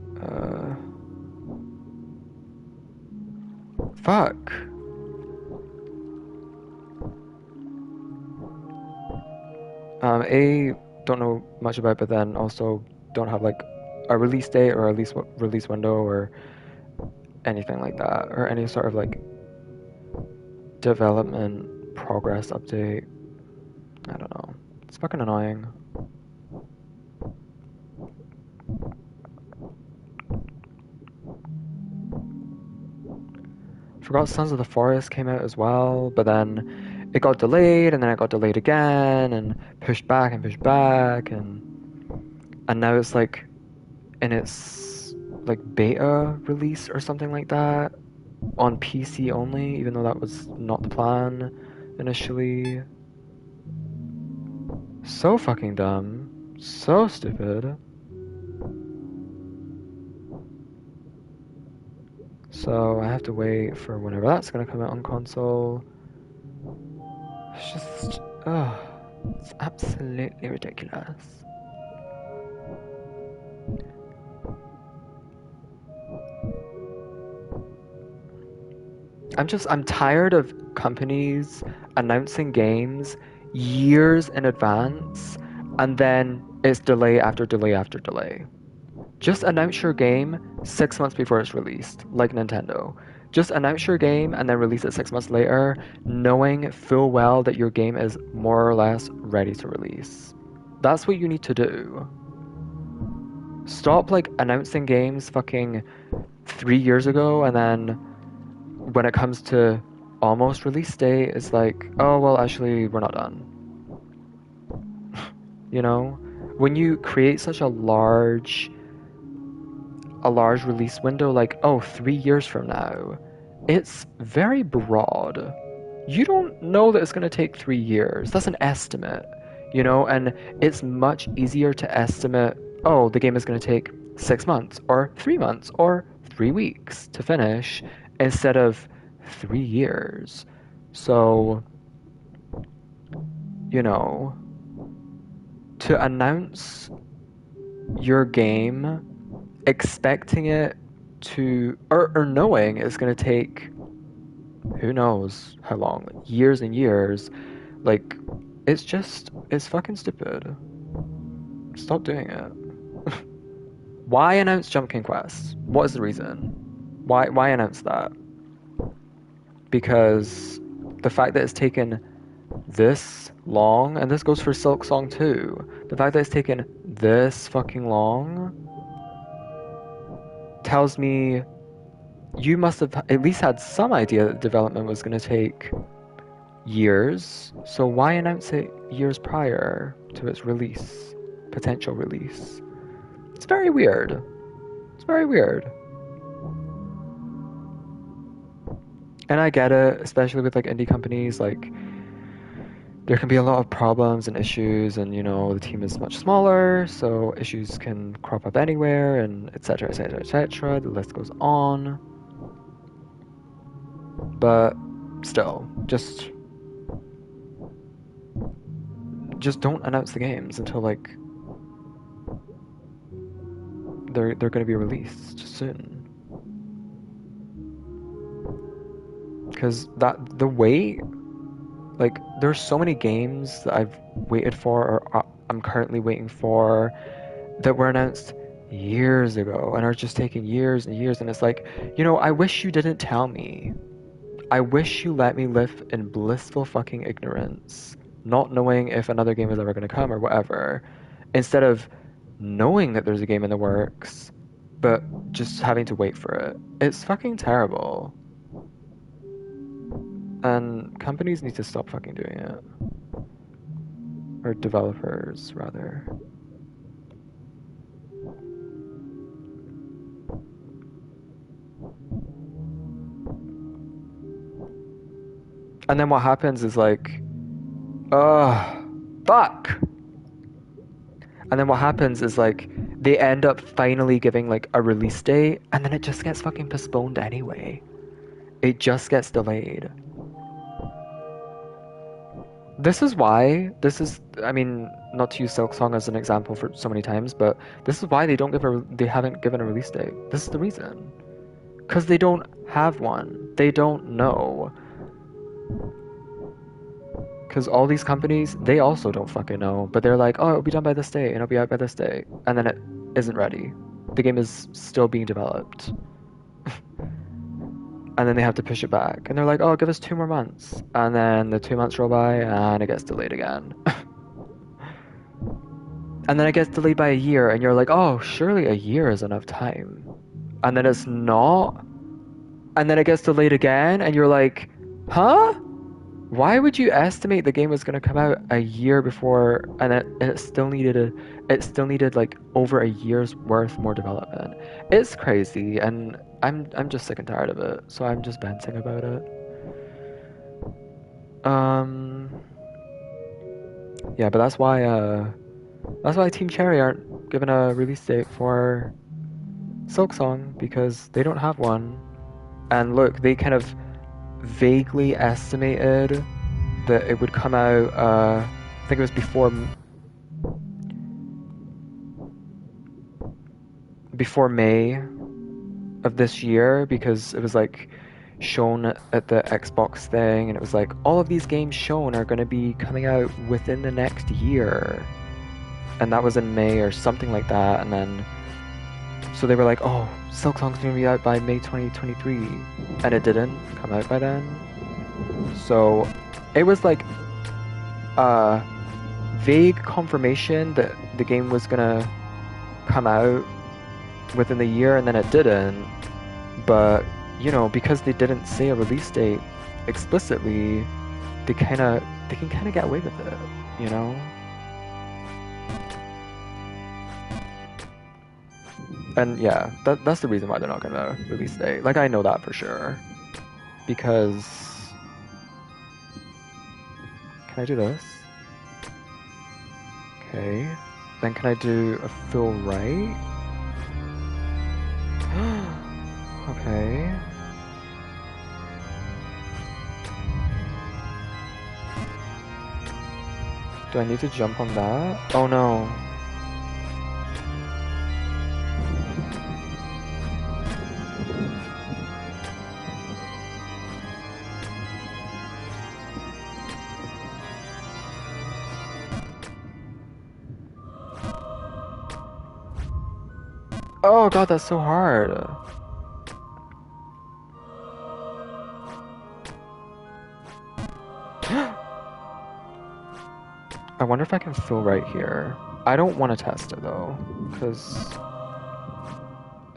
fuck. A, don't know much about, but then also don't have like a release date or at least release window or anything like that, or any sort of like development progress update. I don't know. It's fucking annoying. Forgot Sons of the Forest came out as well, but then it got delayed, and then it got delayed again, and pushed back and pushed back, and now it's like in its like beta release or something like that on PC only, even though that was not the plan initially. So fucking dumb. So stupid. So I have to wait for whenever that's gonna come out on console. It's just, it's absolutely ridiculous. I'm tired of companies announcing games years in advance, and then it's delay after delay after delay. Just announce your game 6 months before it's released, like Nintendo. Just announce your game and then release it 6 months later, knowing full well that your game is more or less ready to release. That's what you need to do. Stop like announcing games fucking 3 years ago, and then when it comes to almost release date, it's like, oh well, actually we're not done. You know, when you create such a large release window, like, oh, 3 years from now, it's very broad. You don't know that it's going to take 3 years. That's an estimate, you know, and it's much easier to estimate, oh, the game is going to take 6 months or 3 months or 3 weeks to finish instead of 3 years. So, you know, to announce your game expecting it to, or knowing it's going to take who knows how long, years and years, like, it's fucking stupid. Stop doing it. Why announce Jump King Quest? What is the reason? Why announce that? Because the fact that it's taken this long, and this goes for Silksong too, the fact that it's taken this fucking long tells me you must have at least had some idea that development was going to take years, so why announce it years prior to its release, potential release? It's very weird. It's very weird. And I get it, especially with like indie companies, like there can be a lot of problems and issues, and you know, the team is much smaller, so issues can crop up anywhere, and etc, etc, etc. The list goes on. But still, just don't announce the games until like they're going to be released soon. Because the wait, like, there's so many games that I've waited for, or I'm currently waiting for, that were announced years ago and are just taking years and years, and it's like, you know, I wish you didn't tell me. I wish you let me live in blissful fucking ignorance, not knowing if another game is ever going to come or whatever, instead of knowing that there's a game in the works, but just having to wait for it. It's fucking terrible. And companies need to stop fucking doing it. Or developers, rather. And then what happens is like, fuck! And then what happens is like, they end up finally giving like a release date, and then it just gets fucking postponed anyway. It just gets delayed. This is why, I mean, not to use Silksong as an example for so many times, but this is why they haven't given a release date. This is the reason. Because they don't have one. They don't know. Because all these companies, they also don't fucking know, but they're like, oh, it'll be done by this date, and it'll be out by this date, and then it isn't ready. The game is still being developed. And then they have to push it back. And they're like, oh, give us 2 more months. And then the 2 months roll by, and it gets delayed again. And then it gets delayed by a year, and you're like, oh, surely a year is enough time. And then it's not. And then it gets delayed again, and you're like, huh? Why would you estimate the game was going to come out a year before, and it still needed like over a year's worth more development? It's crazy, and I'm just sick and tired of it, so I'm just venting about it. Yeah, but that's why Team Cherry aren't given a release date for Silksong, because they don't have one. And look, they kind of vaguely estimated that it would come out, I think it was before May of this year, because it was like, shown at the Xbox thing, and it was like all of these games shown are going to be coming out within the next year, and that was in May or something like that. And then so they were like, oh, Silksong's going to be out by May 2023, and it didn't come out by then. So it was like vague confirmation that the game was gonna come out within the year, and then it didn't. But you know, because they didn't say a release date explicitly, they can kind of get away with it, you know. And yeah, that's the reason why they're not gonna release date. Like, I know that for sure, because can I do this? Okay. Then can I do a full right? Okay. Do I need to jump on that? Oh no. Oh god, that's so hard. I wonder if I can fill right here. I don't want to test it though, because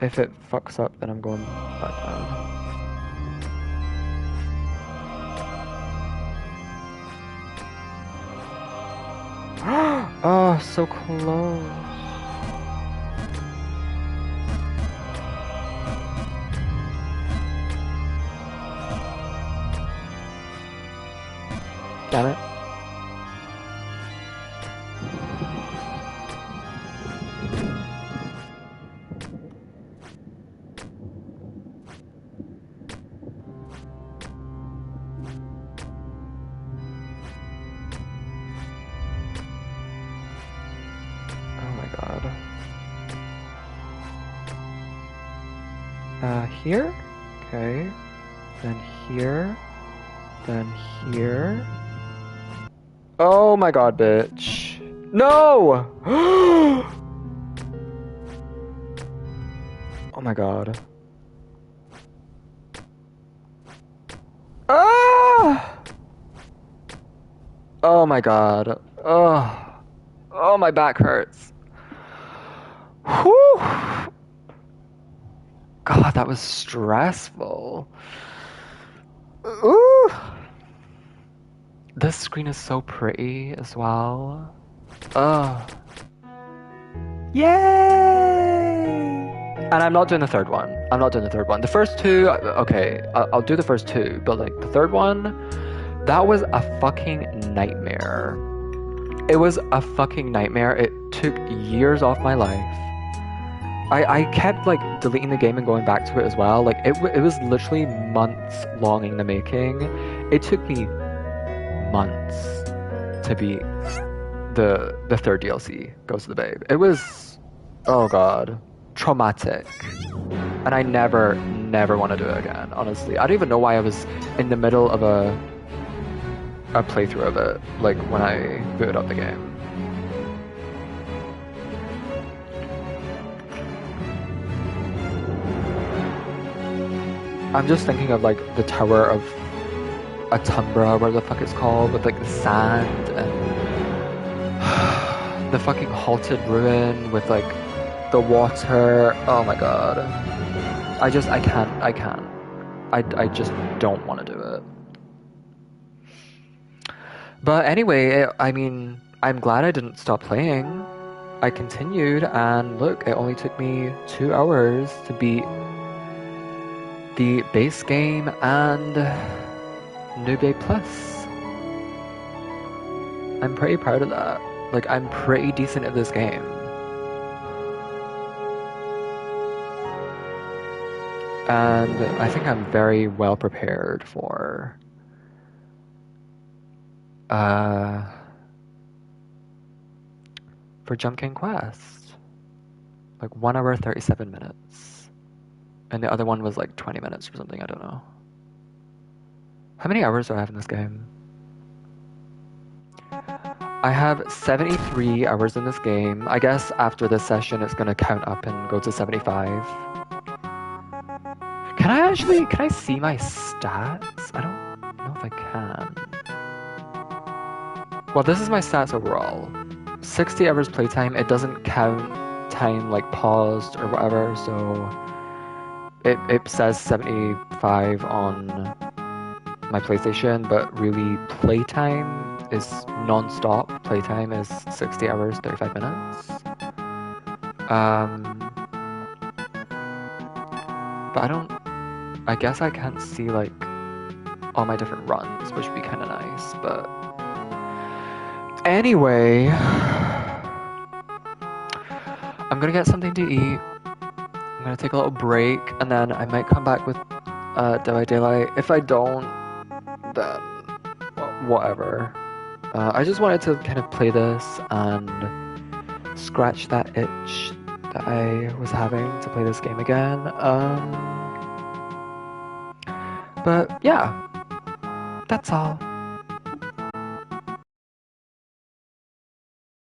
if it fucks up, then I'm going back down. Oh, so close. Damn it. Oh my god. Here? Okay. Then here. Then here. Oh my god, bitch. No! Oh my god. Ah! Oh my god. Oh. Oh, my back hurts. Whew. God, that was stressful. Ooh. This screen is so pretty as well. Oh. Yay! And I'm not doing the third one. I'm not doing the third one. The first two, okay, I'll do the first two, but like the third one, that was a fucking nightmare. It was a fucking nightmare. It took years off my life. I kept like deleting the game and going back to it as well. Like it was literally months long in the making. It took me months to beat the third DLC, Ghost of the Babe. It was, oh god, traumatic. And I never want to do it again, honestly. I don't even know why I was in the middle of a playthrough of it, like when I booted up the game. I'm just thinking of like the Tower of Atumbra, where the fuck it's called, with like the sand and the fucking halted ruin with like the water. Oh my god. I can't. I just don't want to do it. But anyway, I mean, I'm glad I didn't stop playing. I continued, and look, it only took me 2 hours to beat the base game and New Day Plus. I'm pretty proud of that. Like, I'm pretty decent at this game. And I think I'm very well prepared for Jump King Quest. Like 1 hour 37 minutes. And the other one was like 20 minutes or something, I don't know. How many hours do I have in this game? I have 73 hours in this game. I guess after this session it's gonna count up and go to 75. Can I see my stats? I don't know if I can. Well, this is my stats overall. 60 hours playtime, it doesn't count time like paused or whatever, so it says 75 on my PlayStation, but really playtime is non-stop. Playtime is 60 hours, 35 minutes. But I guess I can't see like all my different runs, which would be kind of nice, but anyway, I'm gonna get something to eat. I'm gonna take a little break, and then I might come back with Dead by Daylight. If I don't, then well, whatever. I just wanted to kind of play this and scratch that itch that I was having to play this game again. But yeah, that's all.